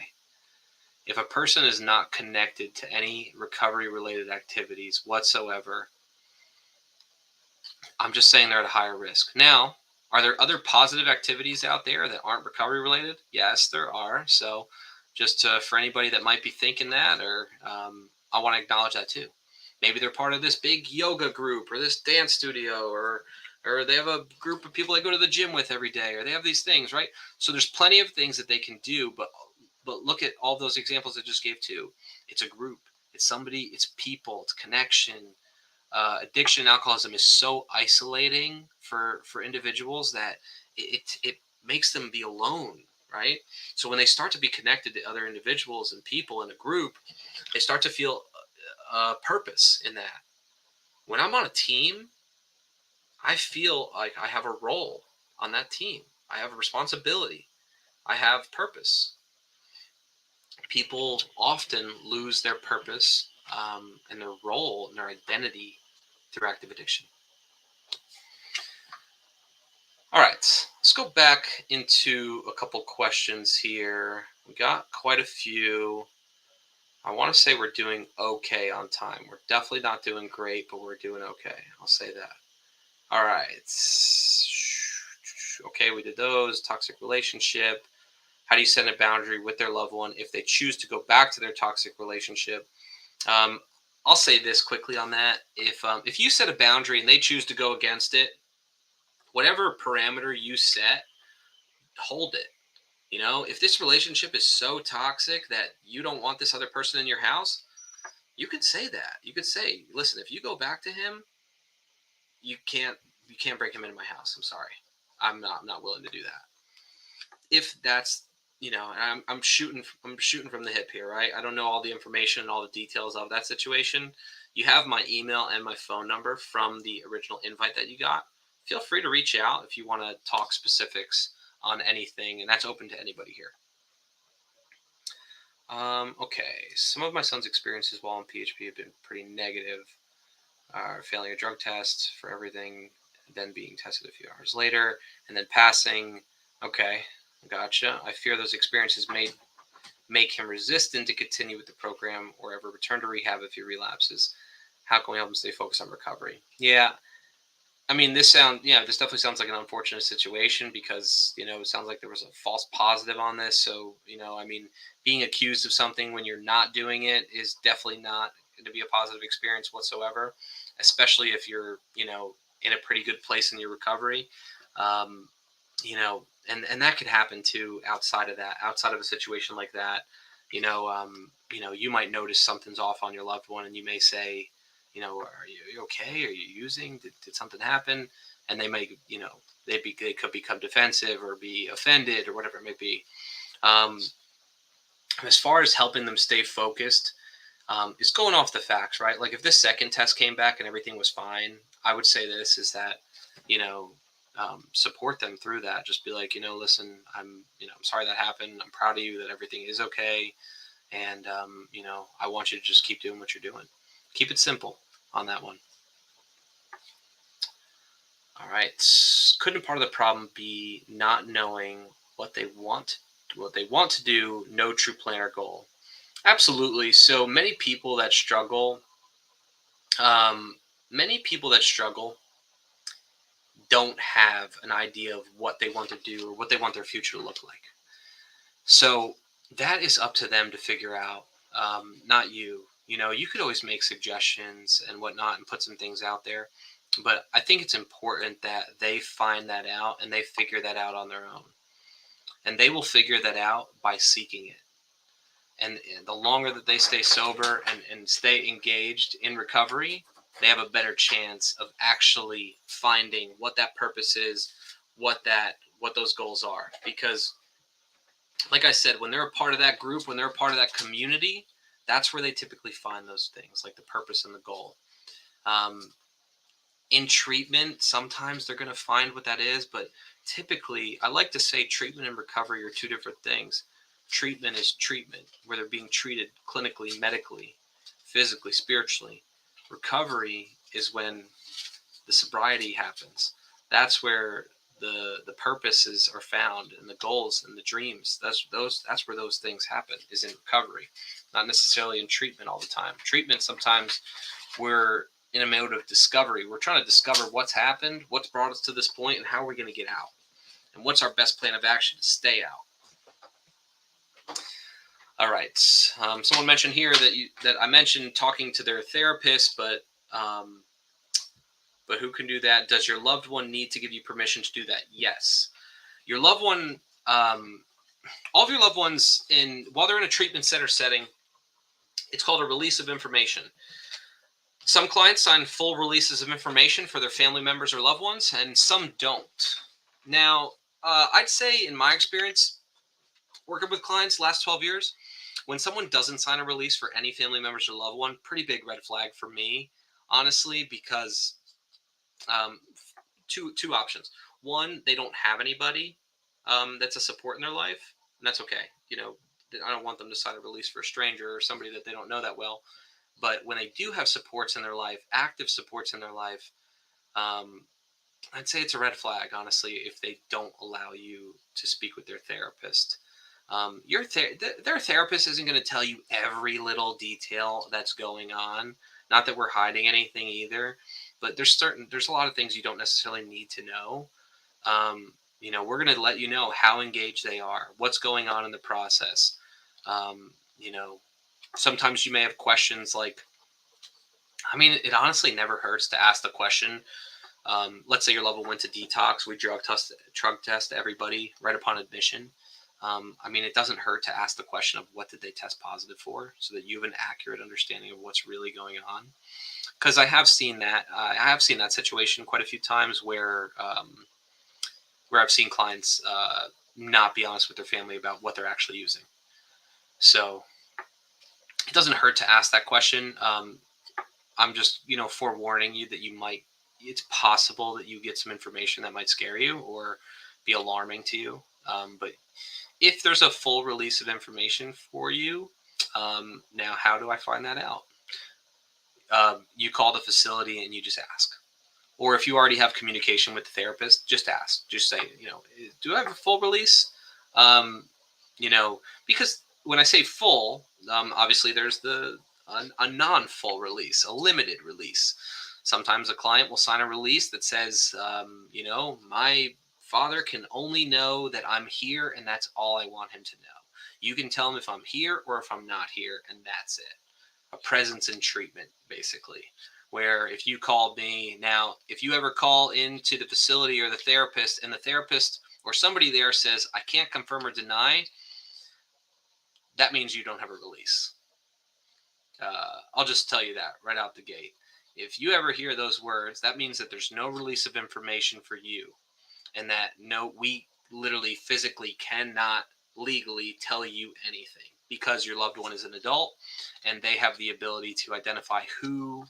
If a person is not connected to any recovery related activities whatsoever, I'm just saying they're at a higher risk. Now, are there other positive activities out there that aren't recovery related? Yes, there are. So just for anybody that might be thinking that, or I want to acknowledge that too. Maybe they're part of this big yoga group or this dance studio, or they have a group of people they go to the gym with every day, or they have these things, right? So there's plenty of things that they can do, but look at all those examples I just gave too. It's a group, it's somebody, it's people, it's connection. Addiction and alcoholism is so isolating for individuals that it makes them be alone, right? So when they start to be connected to other individuals and people in a group, they start to feel purpose in that. When I'm on a team, I feel like I have a role on that team. I have a responsibility. I have purpose. People often lose their purpose and their role and their identity through active addiction. All right, let's go back into a couple questions here. We got quite a few. I want to say we're doing okay on time. We're definitely not doing great, but we're doing okay. I'll say that. All right. Okay, we did those. Toxic relationship. How do you set a boundary with their loved one if they choose to go back to their toxic relationship? I'll say this quickly on that. If you set a boundary and they choose to go against it, whatever parameter you set, hold it. If this relationship is so toxic that you don't want this other person in your house, you could say that. You could say, listen, if you go back to him, you can't bring him into my house. I'm sorry. I'm not willing to do that. If that's, I'm shooting from the hip here, right? I don't know all the information and all the details of that situation. You have my email and my phone number from the original invite that you got. Feel free to reach out if you want to talk specifics on anything, and that's open to anybody here. Okay, some of my son's experiences while in PHP have been pretty negative. Failing a drug test for everything, then being tested a few hours later, and then passing. Okay, gotcha. I fear those experiences may make him resistant to continue with the program or ever return to rehab if he relapses. How can we help him stay focused on recovery? Yeah, I mean, this definitely sounds like an unfortunate situation because, it sounds like there was a false positive on this. So, I mean, being accused of something when you're not doing it is definitely not going to be a positive experience whatsoever, especially if you're, in a pretty good place in your recovery. Um, and that could happen too outside of a situation like that. You might notice something's off on your loved one and you may say, are you okay? Are you using? Did something happen? And they may, they could become defensive or be offended or whatever it may be. As far as helping them stay focused, is going off the facts, right? Like if this second test came back and everything was fine, I would say this is that, support them through that. Just be like, listen, I'm sorry that happened. I'm proud of you that everything is okay. And, I want you to just keep doing what you're doing. Keep it simple on that one. All right. Couldn't part of the problem be not knowing what they want to do, no true plan or goal? Absolutely. So many people that struggle, don't have an idea of what they want to do or what they want their future to look like. So that is up to them to figure out, not you. You could always make suggestions and whatnot and put some things out there. But I think it's important that they find that out and they figure that out on their own. And they will figure that out by seeking it. And the longer that they stay sober and stay engaged in recovery, they have a better chance of actually finding what that purpose is, what those goals are. Because like I said, when they're a part of that group, when they're a part of that community, that's where they typically find those things, like the purpose and the goal. In treatment, sometimes they're going to find what that is, but typically, I like to say treatment and recovery are two different things. Treatment is treatment, where they're being treated clinically, medically, physically, spiritually. Recovery is when the sobriety happens. That's where the purposes are found and the goals and the dreams. That's where those things happen, is in recovery, not necessarily in treatment all the time. Treatment, sometimes we're in a mode of discovery. We're trying to discover what's happened, what's brought us to this point, and how we're going to get out, and what's our best plan of action to stay out. All right. Someone mentioned here that I mentioned talking to their therapist, but who can do that? Does your loved one need to give you permission to do that? Yes. Your loved one, all of your loved ones, while they're in a treatment center setting, it's called a release of information. Some clients sign full releases of information for their family members or loved ones, and some don't. Now, I'd say in my experience, working with clients last 12 years, when someone doesn't sign a release for any family members or loved one, pretty big red flag for me, honestly, because two options. One, they don't have anybody that's a support in their life, and that's okay. I don't want them to sign a release for a stranger or somebody that they don't know that well. But when they do have supports in their life, active supports in their life, I'd say it's a red flag, honestly, if they don't allow you to speak with their therapist. Their therapist isn't going to tell you every little detail that's going on. Not that we're hiding anything either, but there's a lot of things you don't necessarily need to know. We're going to let you know how engaged they are, what's going on in the process. Sometimes you may have questions like, it honestly never hurts to ask the question. Let's say your loved one went to detox. We drug test everybody right upon admission. It doesn't hurt to ask the question of what did they test positive for, so that you have an accurate understanding of what's really going on. Because I have seen that. I have seen that situation quite a few times where I've seen clients not be honest with their family about what they're actually using. So it doesn't hurt to ask that question. I'm just, forewarning you that it's possible that you get some information that might scare you or be alarming to you. But if there's a full release of information for you, now how do I find that out? You call the facility and you just ask. Or if you already have communication with the therapist, just ask. Just say, do I have a full release? Because when I say full, obviously there's a non-full release, a limited release. Sometimes a client will sign a release that says, my father can only know that I'm here, and that's all I want him to know. You can tell him if I'm here or if I'm not here, and that's it. A presence in treatment, basically. Where if you called me, now, if you ever call into the facility or the therapist, and the therapist or somebody there says, I can't confirm or deny, that means you don't have a release. I'll just tell you that right out the gate. If you ever hear those words, that means that there's no release of information for you, and that we literally physically cannot legally tell you anything, because your loved one is an adult and they have the ability to identify who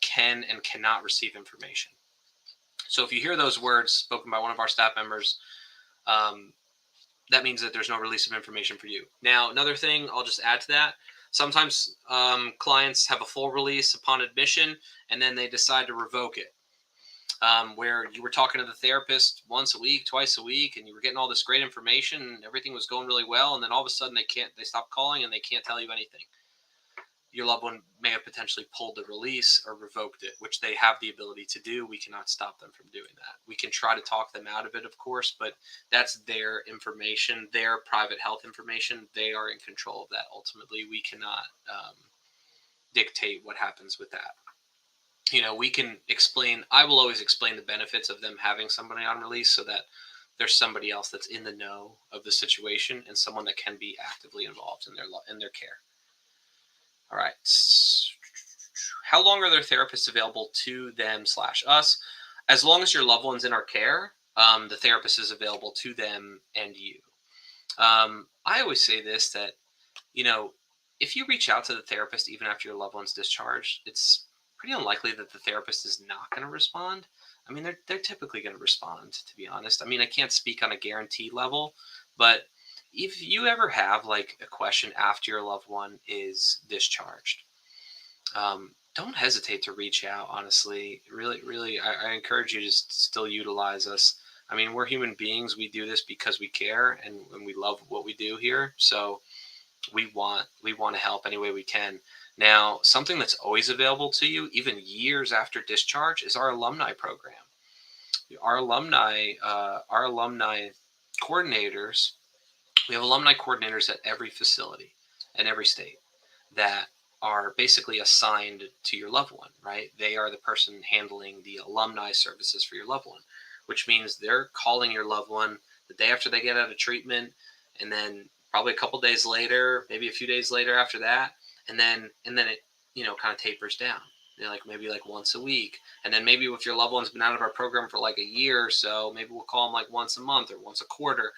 can and cannot receive information. So if you hear those words spoken by one of our staff members, that means that there's no release of information for you. Now, another thing I'll just add to that, sometimes clients have a full release upon admission, and then they decide to revoke it. Where you were talking to the therapist once a week, twice a week, and you were getting all this great information and everything was going really well, and then all of a sudden they stop calling and they can't tell you anything. Your loved one may have potentially pulled the release or revoked it, which they have the ability to do. We cannot stop them from doing that. We can try to talk them out of it, of course, but that's their information, their private health information. They are in control of that. Ultimately, we cannot dictate what happens with that. We can explain, I will always explain the benefits of them having somebody on release, so that there's somebody else that's in the know of the situation and someone that can be actively involved in their care. All right. How long are their therapists available to them/us? As long as your loved one's in our care, the therapist is available to them and you. I always say this, that, if you reach out to the therapist even after your loved one's discharged, it's pretty unlikely that the therapist is not going to respond. I mean, they're typically going to respond, to be honest. I mean, I can't speak on a guaranteed level, but if you ever have like a question after your loved one is discharged, don't hesitate to reach out. Honestly, really, I encourage you to still utilize us. I mean, we're human beings. We do this because we care and we love what we do here. So we want to help any way we can. Now, something that's always available to you, even years after discharge, is our alumni program. Our alumni coordinators. We have alumni coordinators at every facility in every state that are basically assigned to your loved one, right? They are the person handling the alumni services for your loved one, which means they're calling your loved one the day after they get out of treatment, and then probably a couple days later, maybe a few days later after that, and then it kind of tapers down. Maybe once a week, and then maybe if your loved one's been out of our program for like a year or so, maybe we'll call them like once a month or once a quarter.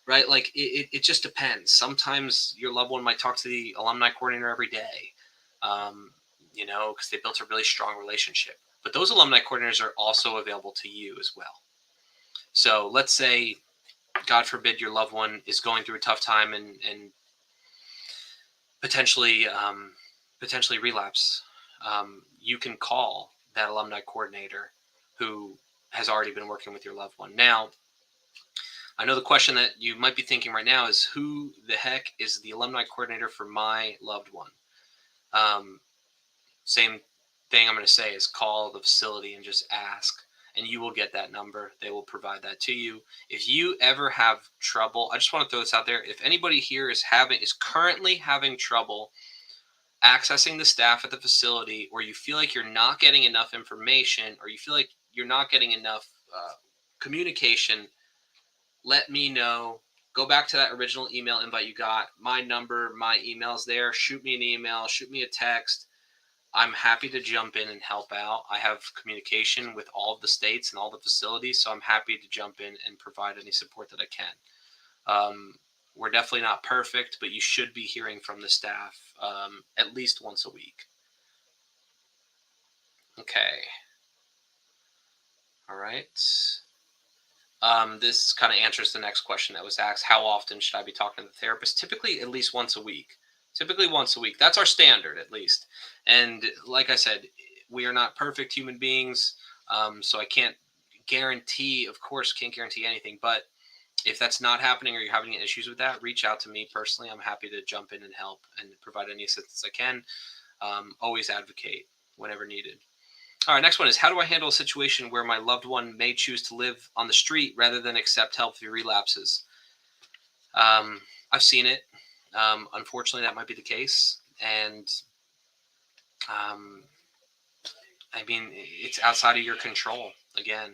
Right? Like it just depends. Sometimes your loved one might talk to the alumni coordinator every day, because they built a really strong relationship. But those alumni coordinators are also available to you as well. So let's say, God forbid, your loved one is going through a tough time and potentially relapse. You can call that alumni coordinator who has already been working with your loved one. Now, I know the question that you might be thinking right now is, who the heck is the alumni coordinator for my loved one? Same thing I'm going to say is call the facility and just ask, and you will get that number. They will provide that to you. If you ever have trouble, I just want to throw this out there. If anybody here is currently having trouble accessing the staff at the facility, or you feel like you're not getting enough information, or you feel like you're not getting enough communication, let me know. Go back to that original email invite you got. My number, my email's there. Shoot me an email, shoot me a text. I'm happy to jump in and help out. I have communication with all of the states and all the facilities, so I'm happy to jump in and provide any support that I can. We're definitely not perfect, but you should be hearing from the staff at least once a week. Okay. All right. This kind of answers the next question that was asked. How often should I be talking to the therapist? Typically, at least once a week. That's our standard, at least. And like I said, we are not perfect human beings, so I can't guarantee anything. But if that's not happening, or you're having issues with that, reach out to me personally. I'm happy to jump in and help and provide any assistance I can. Always advocate whenever needed. All right, next one is, how do I handle a situation where my loved one may choose to live on the street rather than accept help through relapses? I've seen it. Unfortunately, that might be the case. And I mean, it's outside of your control. Again,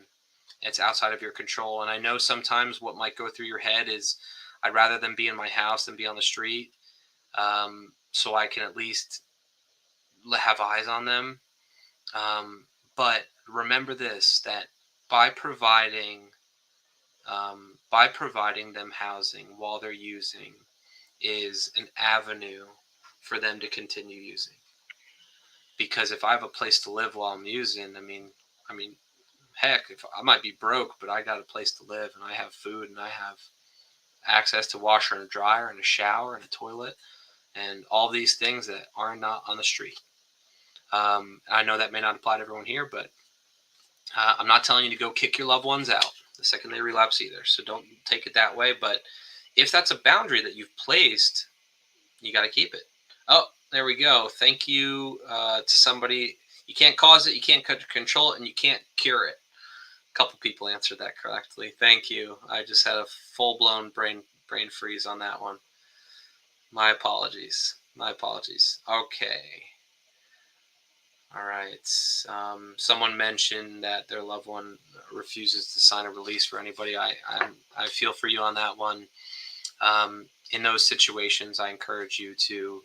it's outside of your control. And I know sometimes what might go through your head is, I'd rather them be in my house than be on the street, so I can at least have eyes on them. But remember this, that by providing them housing while they're using is an avenue for them to continue using. Because if I have a place to live while I'm using, I mean, heck, if I might be broke, but I got a place to live and I have food and I have access to washer and a dryer and a shower and a toilet and all these things that are not on the street. I know that may not apply to everyone here, but I'm not telling you to go kick your loved ones out the second they relapse either. So don't take it that way. But if that's a boundary that you've placed, you got to keep it. Oh, there we go. Thank you to somebody. You can't cause it, you can't control it, and you can't cure it. A couple people answered that correctly. Thank you. I just had a full-blown brain freeze on that one. My apologies. Okay. All right. Someone mentioned that their loved one refuses to sign a release for anybody. I feel for you on that one. In those situations, I encourage you to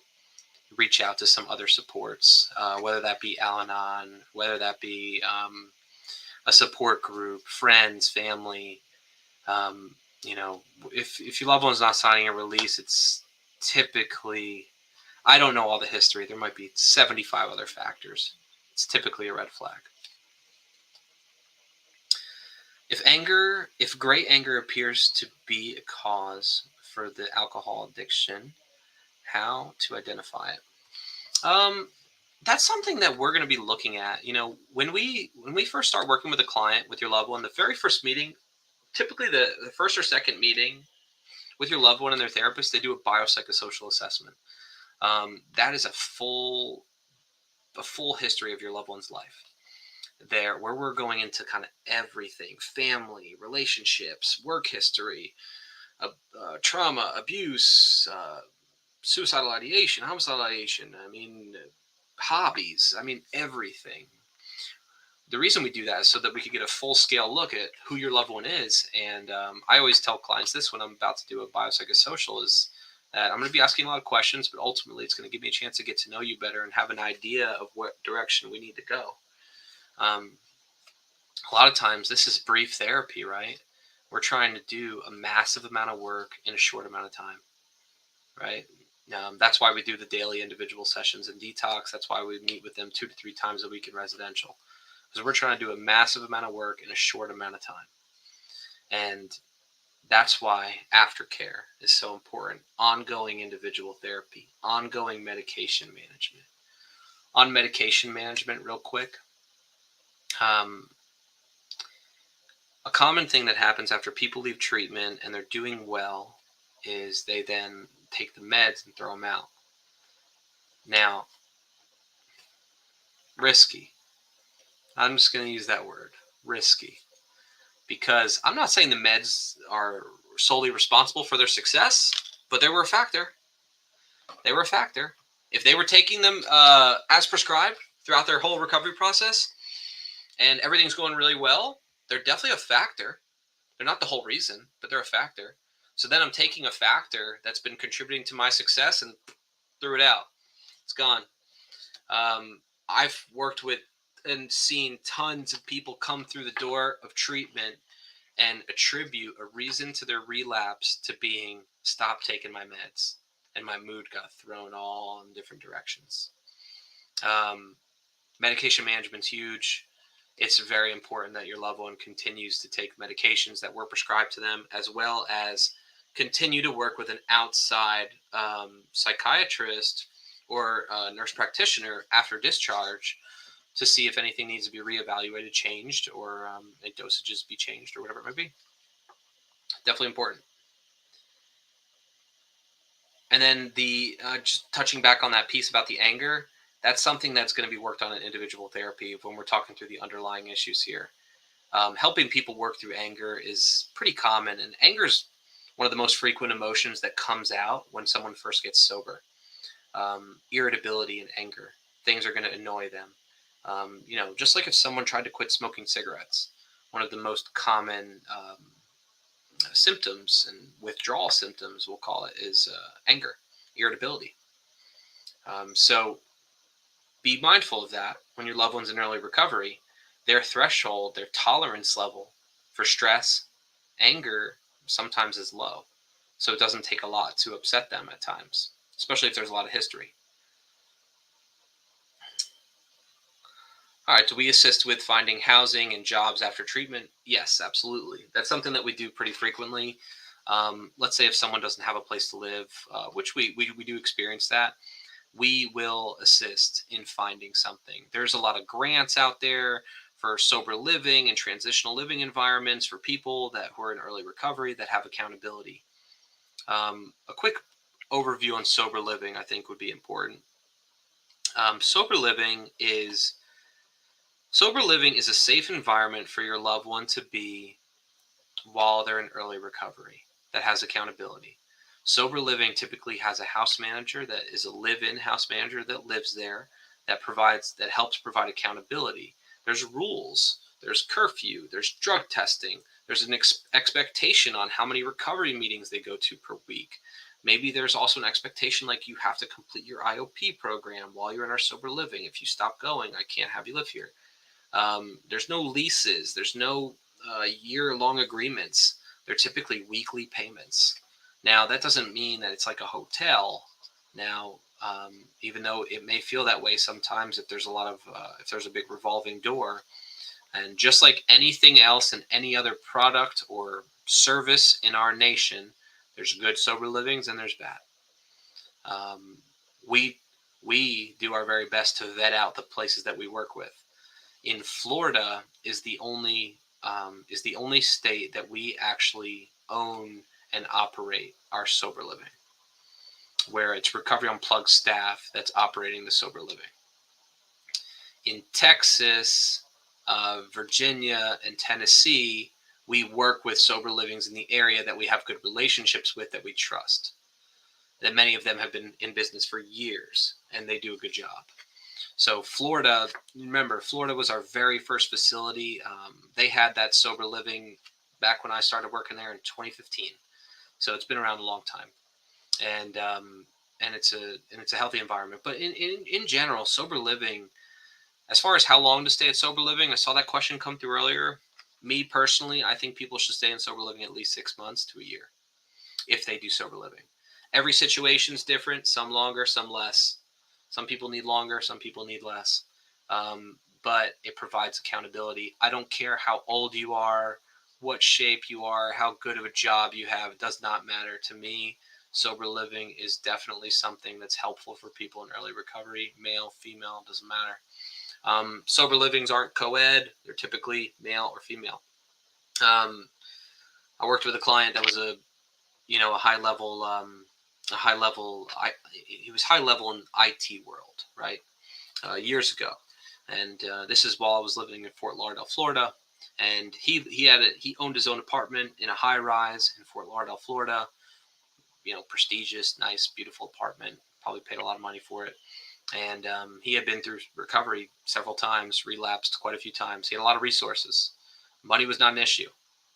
reach out to some other supports, whether that be Al-Anon, whether that be a support group, friends, family. If your loved one's not signing a release, it's typically, I don't know all the history. There might be 75 other factors. It's typically a red flag. If great anger appears to be a cause for the alcohol addiction, how to identify it? That's something that we're going to be looking at. When we first start working with a client, with your loved one, the very first meeting, typically the first or second meeting with your loved one and their therapist, they do a biopsychosocial assessment. That is a full history of your loved one's life there, where we're going into kind of everything: family, relationships, work history, trauma, abuse, suicidal ideation, homicidal ideation, hobbies, everything. The reason we do that is so that we could get a full scale look at who your loved one is. And I always tell clients this when I'm about to do a biopsychosocial, is that I'm going to be asking a lot of questions, but ultimately it's going to give me a chance to get to know you better and have an idea of what direction we need to go. A lot of times this is brief therapy, right? We're trying to do a massive amount of work in a short amount of time, right? That's why we do the daily individual sessions in detox. That's why we meet with them 2 to 3 times a week in residential, because we're trying to do a massive amount of work in a short amount of time. And that's why aftercare is so important. Ongoing individual therapy, ongoing medication management. On medication management, real quick, a common thing that happens after people leave treatment and they're doing well is they then take the meds and throw them out. Now, risky. I'm just going to use that word, risky, because I'm not saying the meds are solely responsible for their success, but they were a factor. If they were taking them as prescribed throughout their whole recovery process and everything's going really well, they're definitely a factor. They're not the whole reason, but they're a factor. So then I'm taking a factor that's been contributing to my success and threw it out. It's gone. I've worked with and seen tons of people come through the door of treatment and attribute a reason to their relapse to being, stop taking my meds, and my mood got thrown all in different directions. Medication management's huge. It's very important that your loved one continues to take medications that were prescribed to them, as well as continue to work with an outside psychiatrist or nurse practitioner after discharge to see if anything needs to be reevaluated, changed, or dosages be changed, or whatever it might be. Definitely important. And then just touching back on that piece about the anger, That's something that's going to be worked on in individual therapy when we're talking through the underlying issues here. Helping people work through anger is pretty common, and anger is one of the most frequent emotions that comes out when someone first gets sober. Irritability and anger, things are going to annoy them. Just like if someone tried to quit smoking cigarettes, one of the most common symptoms and withdrawal symptoms, we'll call it, is anger, irritability. So be mindful of that when your loved one's in early recovery. Their threshold, their tolerance level for stress, anger, sometimes is low. So it doesn't take a lot to upset them at times, especially if there's a lot of history. All right, do we assist with finding housing and jobs after treatment? Yes, absolutely. That's something that we do pretty frequently. Let's say if someone doesn't have a place to live, which we do experience that, we will assist in finding something. There's a lot of grants out there for sober living and transitional living environments for people who are in early recovery that have accountability. A quick overview on sober living, I think, would be important. Sober living is a safe environment for your loved one to be while they're in early recovery that has accountability. Sober living typically has a house manager that is a live-in house manager that lives there, that helps provide accountability. There's rules, there's curfew, there's drug testing, there's an expectation on how many recovery meetings they go to per week. Maybe there's also an expectation like you have to complete your IOP program while you're in our sober living. If you stop going, I can't have you live here. There's no leases. There's no year-long agreements. They're typically weekly payments. Now, that doesn't mean that it's like a hotel. Now, even though it may feel that way sometimes if there's a big revolving door. And just like anything else and any other product or service in our nation, there's good sober livings and there's bad. We do our very best to vet out the places that we work with. In Florida is the only state that we actually own and operate our sober living, where it's Recovery Unplugged staff that's operating the sober living. In Texas, Virginia, and Tennessee, we work with sober livings in the area that we have good relationships with, that we trust, that many of them have been in business for years, and they do a good job. So Florida, remember, Florida was our very first facility. They had that sober living back when I started working there in 2015. So it's been around a long time, and it's a healthy environment. But in general, sober living, as far as how long to stay at sober living, I saw that question come through earlier. Me personally, I think people should stay in sober living at least 6 months to a year if they do sober living. Every situation is different. Some longer, some less. Some people need longer, some people need less. But it provides accountability. I don't care how old you are, what shape you are, how good of a job you have. It does not matter to me. Sober living is definitely something that's helpful for people in early recovery. Male, female, doesn't matter. Sober livings aren't co-ed. They're typically male or female. I worked with a client that was a high level he was high level in IT world, right? Years ago. And this is while I was living in Fort Lauderdale, Florida. And he owned his own apartment in a high rise in Fort Lauderdale, Florida. Prestigious, nice, beautiful apartment. Probably paid a lot of money for it. And he had been through recovery several times, relapsed quite a few times. He had a lot of resources. Money was not an issue.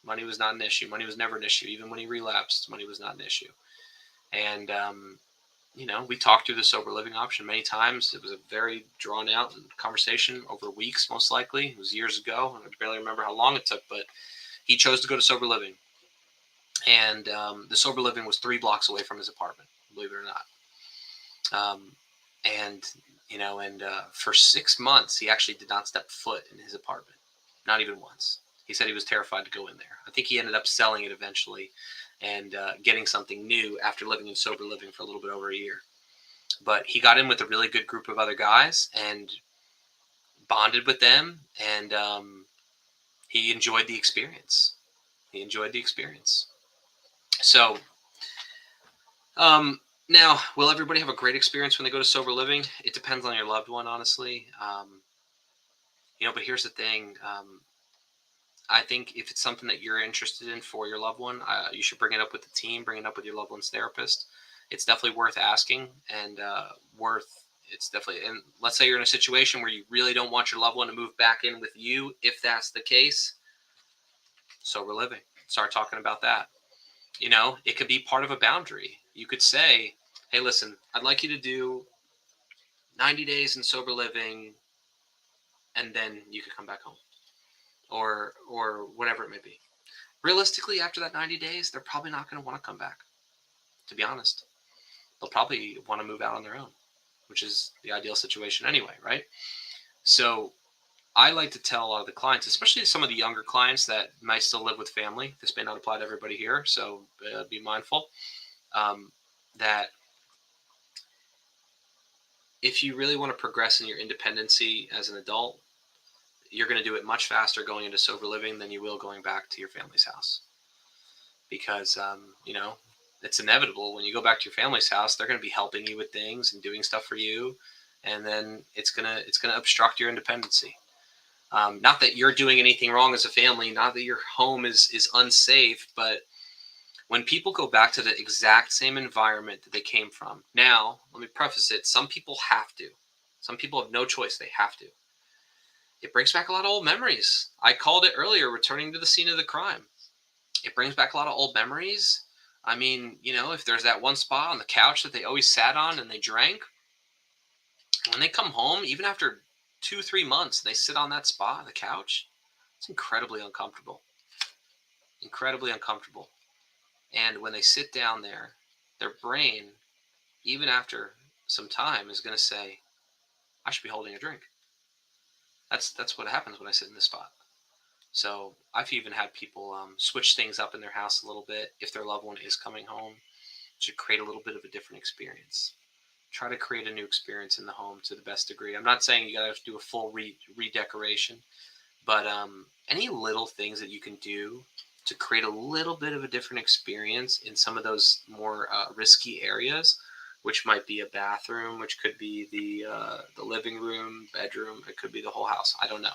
Money was never an issue. Even when he relapsed, money was not an issue. And, we talked through the sober living option many times. It was a very drawn out conversation over weeks, most likely. It was years ago, and I barely remember how long it took, but he chose to go to sober living. And the sober living was 3 blocks away from his apartment, believe it or not. For 6 months, he actually did not step foot in his apartment, not even once. He said he was terrified to go in there. I think he ended up selling it eventually and getting something new after living in sober living for a little bit over a year. But he got in with a really good group of other guys and bonded with them, and he enjoyed the experience. So Now, will everybody have a great experience when they go to sober living? It depends on your loved one, honestly. But here's the thing. I think if it's something that you're interested in for your loved one, you should bring it up with the team, bring it up with your loved one's therapist. It's definitely worth asking and it's definitely, and let's say you're in a situation where you really don't want your loved one to move back in with you. If that's the case, sober living, start talking about that. It could be part of a boundary. You could say, hey, listen, I'd like you to do 90 days in sober living, and then you could come back home, or whatever it may be. Realistically, after that 90 days, they're probably not going to want to come back. To be honest, they'll probably want to move out on their own, which is the ideal situation anyway, right? So I like to tell a lot of the clients, especially some of the younger clients that might still live with family. This may not apply to everybody here, so be mindful that if you really want to progress in your independency as an adult, you're going to do it much faster going into sober living than you will going back to your family's house. Because, it's inevitable when you go back to your family's house, they're going to be helping you with things and doing stuff for you. And then it's going to obstruct your independency. Not that you're doing anything wrong as a family, not that your home is unsafe, but when people go back to the exact same environment that they came from. Now, let me preface it. Some people have to. Some people have no choice. They have to. It brings back a lot of old memories. I called it earlier, returning to the scene of the crime. It brings back a lot of old memories. I mean, if there's that one spot on the couch that they always sat on and they drank, when they come home, even after 2-3 months, they sit on that spot on the couch, it's incredibly uncomfortable. Incredibly uncomfortable. And when they sit down there, their brain, even after some time, is going to say, I should be holding a drink. That's what happens when I sit in this spot. So I've even had people switch things up in their house a little bit if their loved one is coming home to create a little bit of a different experience. Try to create a new experience in the home to the best degree. I'm not saying you got to do a full redecoration, but any little things that you can do to create a little bit of a different experience in some of those more risky areas, which might be a bathroom, which could be the living room, bedroom, it could be the whole house. I don't know.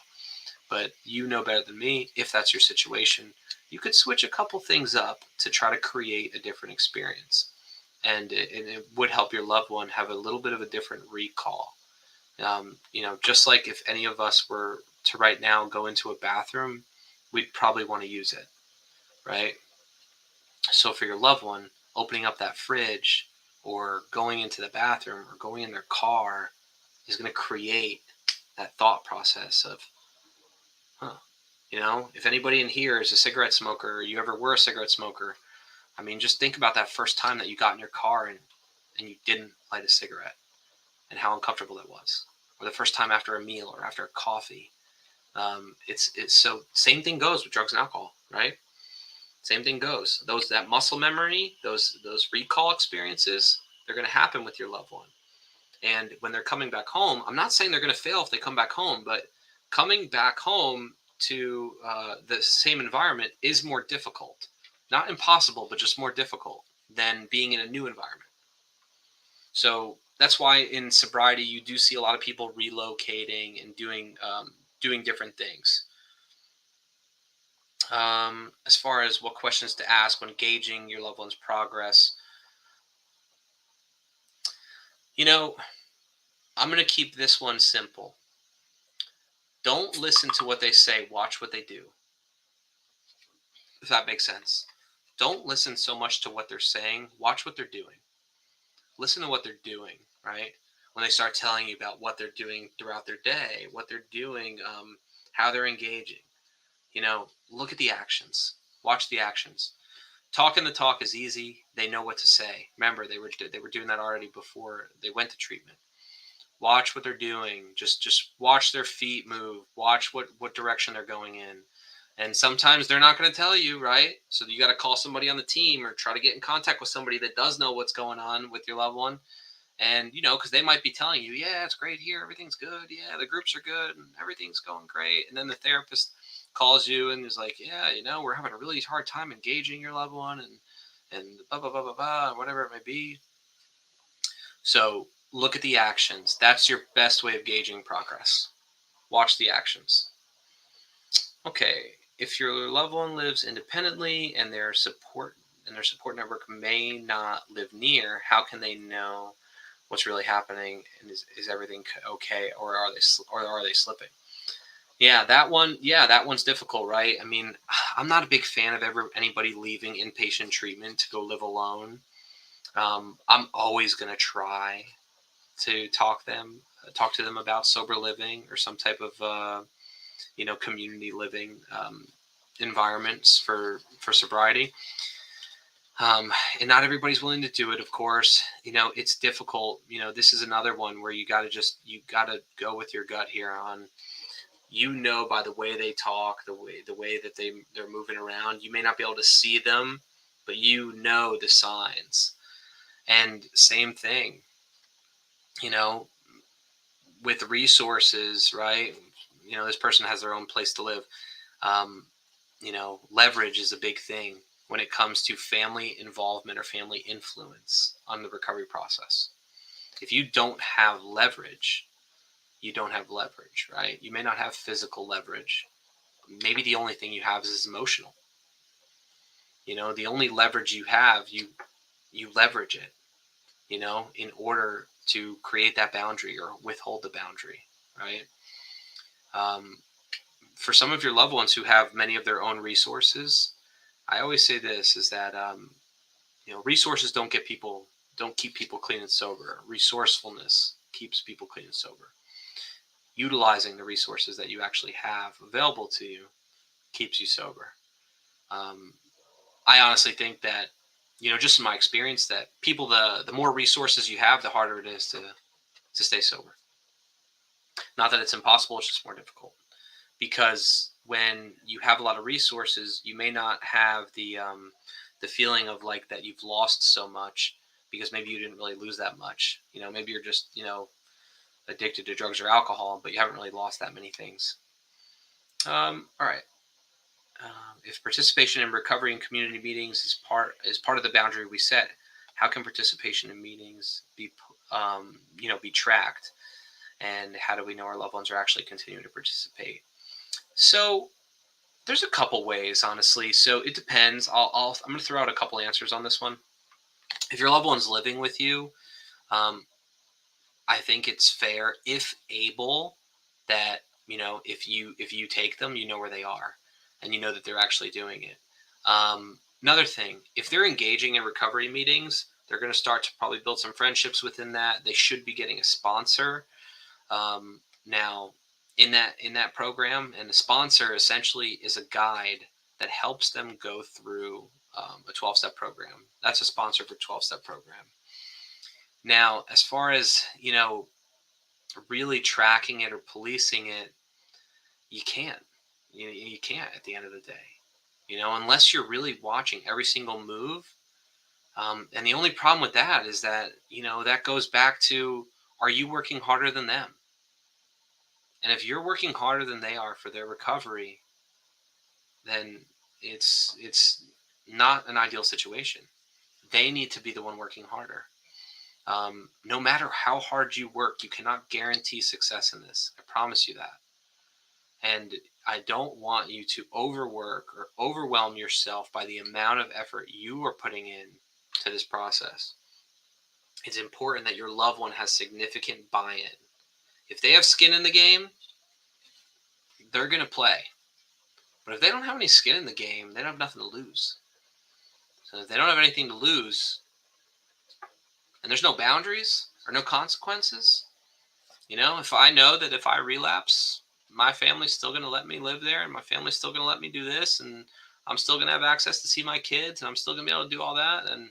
But you know better than me, if that's your situation, you could switch a couple things up to try to create a different experience. And it would help your loved one have a little bit of a different recall. Just like if any of us were to right now go into a bathroom, we'd probably want to use it, right? So for your loved one, opening up that fridge or going into the bathroom or going in their car is going to create that thought process of, if anybody in here is a cigarette smoker or you ever were a cigarette smoker, I mean, just think about that first time that you got in your car and you didn't light a cigarette and how uncomfortable that was. Or the first time after a meal or after a coffee. It's so same thing goes with drugs and alcohol, right? Same thing goes. That muscle memory, those recall experiences, they're going to happen with your loved one. And when they're coming back home, I'm not saying they're going to fail if they come back home, but coming back home to the same environment is more difficult. Not impossible, but just more difficult than being in a new environment. So that's why in sobriety, you do see a lot of people relocating and doing different things. As far as what questions to ask when gauging your loved one's progress, I'm going to keep this one simple. Don't listen to what they say. Watch what they do. If that makes sense. Don't listen so much to what they're saying. Watch what they're doing. Listen to what they're doing, right? When they start telling you about what they're doing throughout their day, what they're doing, how they're engaging. Look at the actions. Watch the actions. Talking the talk is easy. They know what to say. Remember, they were doing that already before they went to treatment. Watch what they're doing. Just watch their feet move. Watch what direction they're going in. And sometimes they're not going to tell you, right? So you got to call somebody on the team or try to get in contact with somebody that does know what's going on with your loved one. And, because they might be telling you, yeah, it's great here. Everything's good. Yeah, the groups are good and everything's going great. And then the therapist calls you and is like, yeah, we're having a really hard time engaging your loved one and blah, blah, blah, blah, blah, whatever it may be. So look at the actions. That's your best way of gauging progress. Watch the actions. Okay, if your loved one lives independently and their support network may not live near, how can they know what's really happening and is everything okay, or are they slipping? Yeah, that one's difficult, right? I mean, I'm not a big fan of anybody leaving inpatient treatment to go live alone. I'm always going to try to talk to them about sober living or some type of community living environments for sobriety. And not everybody's willing to do it, of course. It's difficult. This is another one where you got to go with your gut here on. By the way they talk, the way that they're moving around. You may not be able to see them, but the signs. And same thing, with resources, right? This person has their own place to live. Leverage is a big thing when it comes to family involvement or family influence on the recovery process. If you don't have leverage, you don't have leverage, right? You may not have physical leverage. Maybe the only thing you have is emotional. The only leverage you have, you leverage it, in order to create that boundary or withhold the boundary, right? For some of your loved ones who have many of their own resources, I always say this is that, resources don't keep people clean and sober. Resourcefulness keeps people clean and sober. Utilizing the resources that you actually have available to you keeps you sober. I honestly think that, just in my experience, that people, the more resources you have, the harder it is to stay sober. Not that it's impossible, it's just more difficult. Because when you have a lot of resources, you may not have the feeling of like that you've lost so much, because maybe you didn't really lose that much. Maybe you're just, addicted to drugs or alcohol, but you haven't really lost that many things. All right. If participation in recovery and community meetings is part of the boundary we set, how can participation in meetings be tracked? And how do we know our loved ones are actually continuing to participate? So there's a couple ways, honestly. So it depends. I'm going to throw out a couple answers on this one. If your loved one's living with you, I think it's fair, if able, that if you take them, where they are, and that they're actually doing it. Another thing, if they're engaging in recovery meetings, they're going to start to probably build some friendships within that. They should be getting a sponsor. Now, in that program, and the sponsor essentially is a guide that helps them go through a 12-step program. That's a sponsor for 12-step program. Now, as far as, really tracking it or policing it, you can't. You can't at the end of the day, unless you're really watching every single move. And the only problem with that is that, that goes back to, are you working harder than them? And if you're working harder than they are for their recovery, then it's not an ideal situation. They need to be the one working harder. No matter how hard you work, you cannot guarantee success in this. I promise you that. And I don't want you to overwork or overwhelm yourself by the amount of effort you are putting in to this process. It's important that your loved one has significant buy-in. If they have skin in the game, they're going to play. But if they don't have any skin in the game, they don't have nothing to lose. So if they don't have anything to lose, and there's no boundaries or no consequences, if I know that if I relapse, my family's still going to let me live there, and my family's still going to let me do this, and I'm still going to have access to see my kids, and I'm still going to be able to do all that, and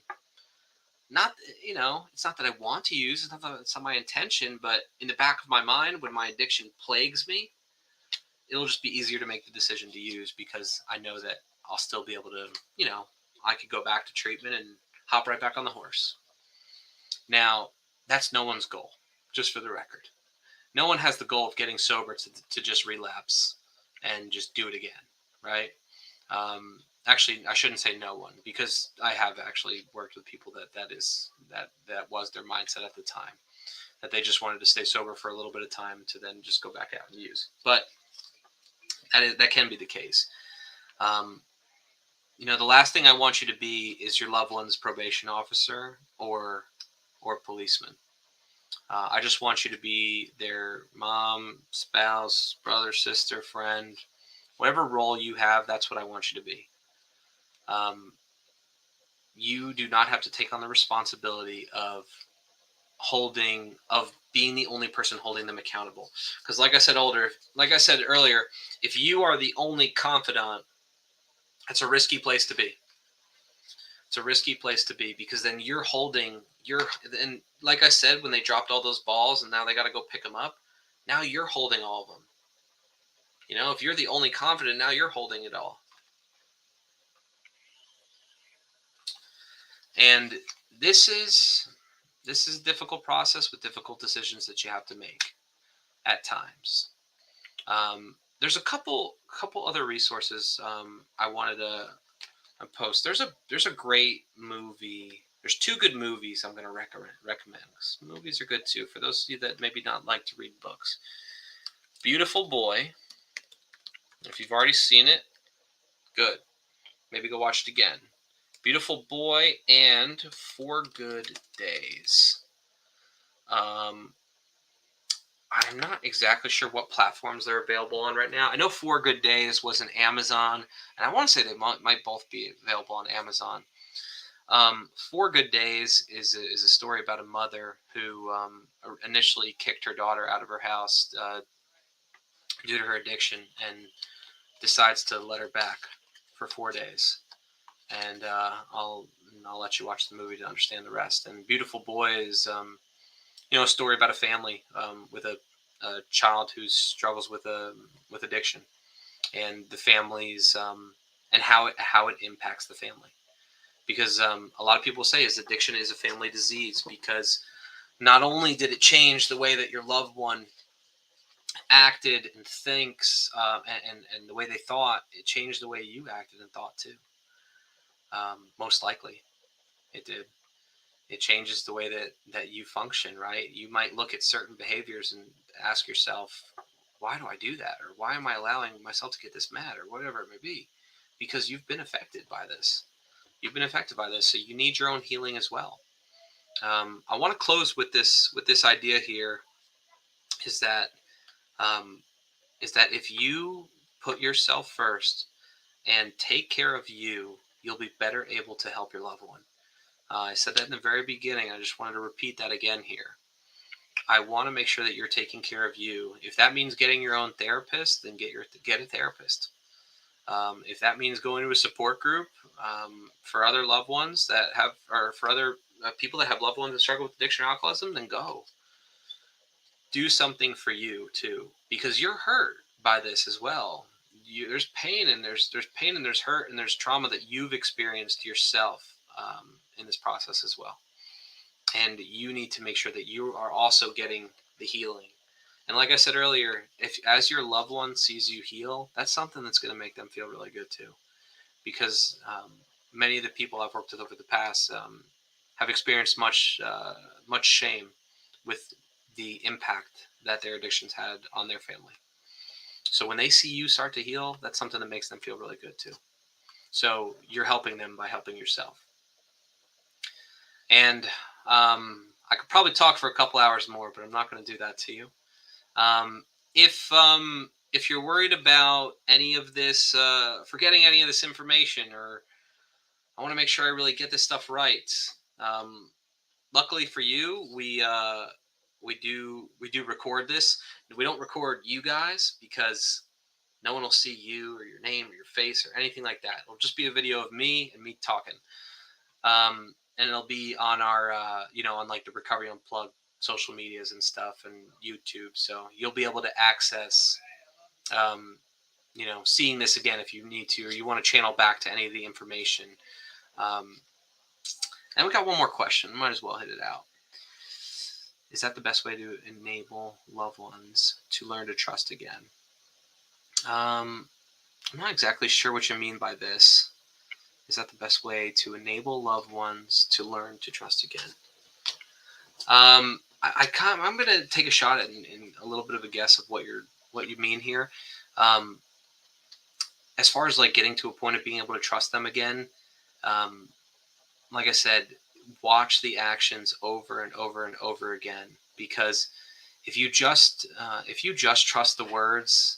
not, it's not that I want to use, it's not my intention, but in the back of my mind, when my addiction plagues me, it'll just be easier to make the decision to use, because I know that I'll still be able to, I could go back to treatment and hop right back on the horse. Now, that's no one's goal, just for the record. No one has the goal of getting sober to just relapse and just do it again, right? Actually, I shouldn't say no one, because I have actually worked with people that was their mindset at the time, that they just wanted to stay sober for a little bit of time to then just go back out and use. But that can be the case. The last thing I want you to be is your loved one's probation officer or policeman. I just want you to be their mom, spouse, brother, sister, friend, whatever role you have. That's what I want you to be. You do not have to take on the responsibility of being the only person holding them accountable. Because like I said earlier, if you are the only confidant, it's a risky place to be. It's a risky place to be, because then and like I said, when they dropped all those balls and now they got to go pick them up, now you're holding all of them. If you're the only confident, now you're holding it all. And this is a difficult process with difficult decisions that you have to make at times. There's a couple other resources I wanted to post. There's a great movie. There's two good movies I'm going to recommend. Movies are good too for those of you that maybe not like to read books. Beautiful Boy. If you've already seen it, good. Maybe go watch it again. Beautiful Boy and 4 Good Days. I'm not exactly sure what platforms they're available on right now. I know 4 Good Days was an Amazon, and I want to say they might both be available on Amazon. 4 Good Days is a story about a mother who initially kicked her daughter out of her house due to her addiction, and decides to let her back for 4 days. And I'll let you watch the movie to understand the rest. And Beautiful Boy is a story about a family with a child who struggles with addiction, and the families and how it impacts the family. Because a lot of people say addiction is a family disease, because not only did it change the way that your loved one acted and thinks and the way they thought, it changed the way you acted and thought too. Most likely it did. It changes the way that you function, right? You might look at certain behaviors and ask yourself, why do I do that? Or why am I allowing myself to get this mad, or whatever it may be? Because you've been affected by this. So you need your own healing as well. I want to close with this idea here, is that if you put yourself first and take care of you, you'll be better able to help your loved one. I said that in the very beginning. I just wanted to repeat that again here. I want to make sure that you're taking care of you. If that means getting your own therapist, then get a therapist. If that means going to a support group for other loved ones for other people that have loved ones that struggle with addiction or alcoholism, then go. Do something for you too, because you're hurt by this as well. There's pain, and there's hurt, and there's trauma that you've experienced yourself in this process as well. And you need to make sure that you are also getting the healing. And like I said earlier, as your loved one sees you heal, that's something that's going to make them feel really good too. Because many of the people I've worked with over the past have experienced much shame with the impact that their addictions had on their family. So when they see you start to heal, that's something that makes them feel really good too. So you're helping them by helping yourself. And I could probably talk for a couple hours more, but I'm not going to do that to you. If you're worried about any of this, forgetting any of this information, or I want to make sure I really get this stuff right. Luckily for you, we do record this. We don't record you guys, because no one will see you or your name or your face or anything like that. It'll just be a video of me and me talking. And it'll be on our, on like the Recovery Unplugged social medias and stuff, and YouTube. So you'll be able to access, seeing this again if you need to, or you want to channel back to any of the information. And we got one more question. Might as well hit it out. Is that the best way to enable loved ones to learn to trust again? I'm not exactly sure what you mean by this. Is that the best way to enable loved ones to learn to trust again? I'm going to take a shot at in a little bit of a guess of what you mean here. Um, as far as like getting to a point of being able to trust them again, um, like I said, watch the actions over and over and over again. Because if you just trust the words,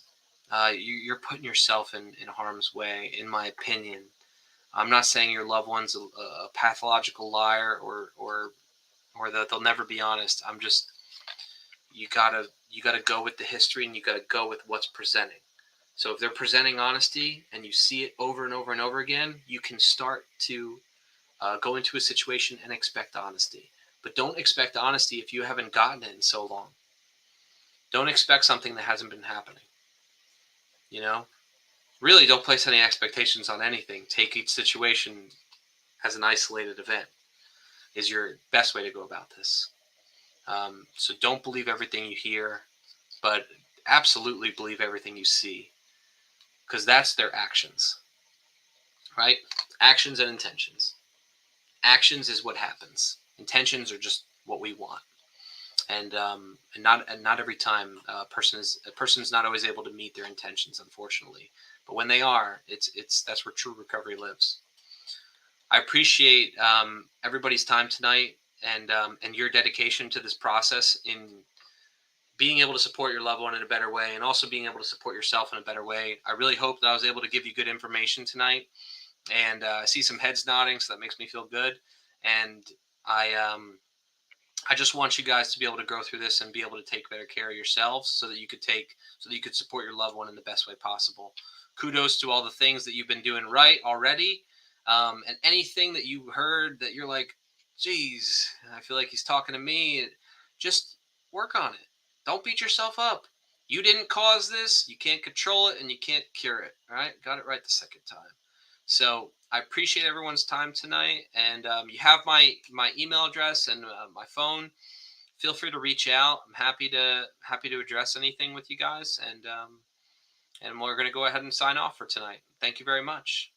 you're putting yourself in harm's way, in my opinion. I'm not saying your loved one's a pathological liar or that they'll never be honest. I'm just, you gotta go with the history, and you gotta go with what's presenting. So if they're presenting honesty and you see it over and over and over again, you can start to go into a situation and expect honesty. But don't expect honesty if you haven't gotten it in so long. Don't expect something that hasn't been happening. You know, really don't place any expectations on anything. Take each situation as an isolated event is your best way to go about this. So don't believe everything you hear, but absolutely believe everything you see, because that's their actions, right? Actions and intentions. Actions is what happens. Intentions are just what we want, and not every time a person's not always able to meet their intentions, unfortunately. But when they are, it's that's where true recovery lives. I appreciate everybody's time tonight and your dedication to this process in being able to support your loved one in a better way, and also being able to support yourself in a better way. I really hope that I was able to give you good information tonight, and I see some heads nodding, so that makes me feel good. And I just want you guys to be able to go through this and be able to take better care of yourselves, so that you could support your loved one in the best way possible. Kudos to all the things that you've been doing right already, and anything that you heard that you're like, geez, I feel like he's talking to me. Just work on it. Don't beat yourself up. You didn't cause this. You can't control it, and you can't cure it. All right, got it right the second time. So I appreciate everyone's time tonight, and you have my email address and my phone. Feel free to reach out. I'm happy to address anything with you guys, and we're going to go ahead and sign off for tonight. Thank you very much.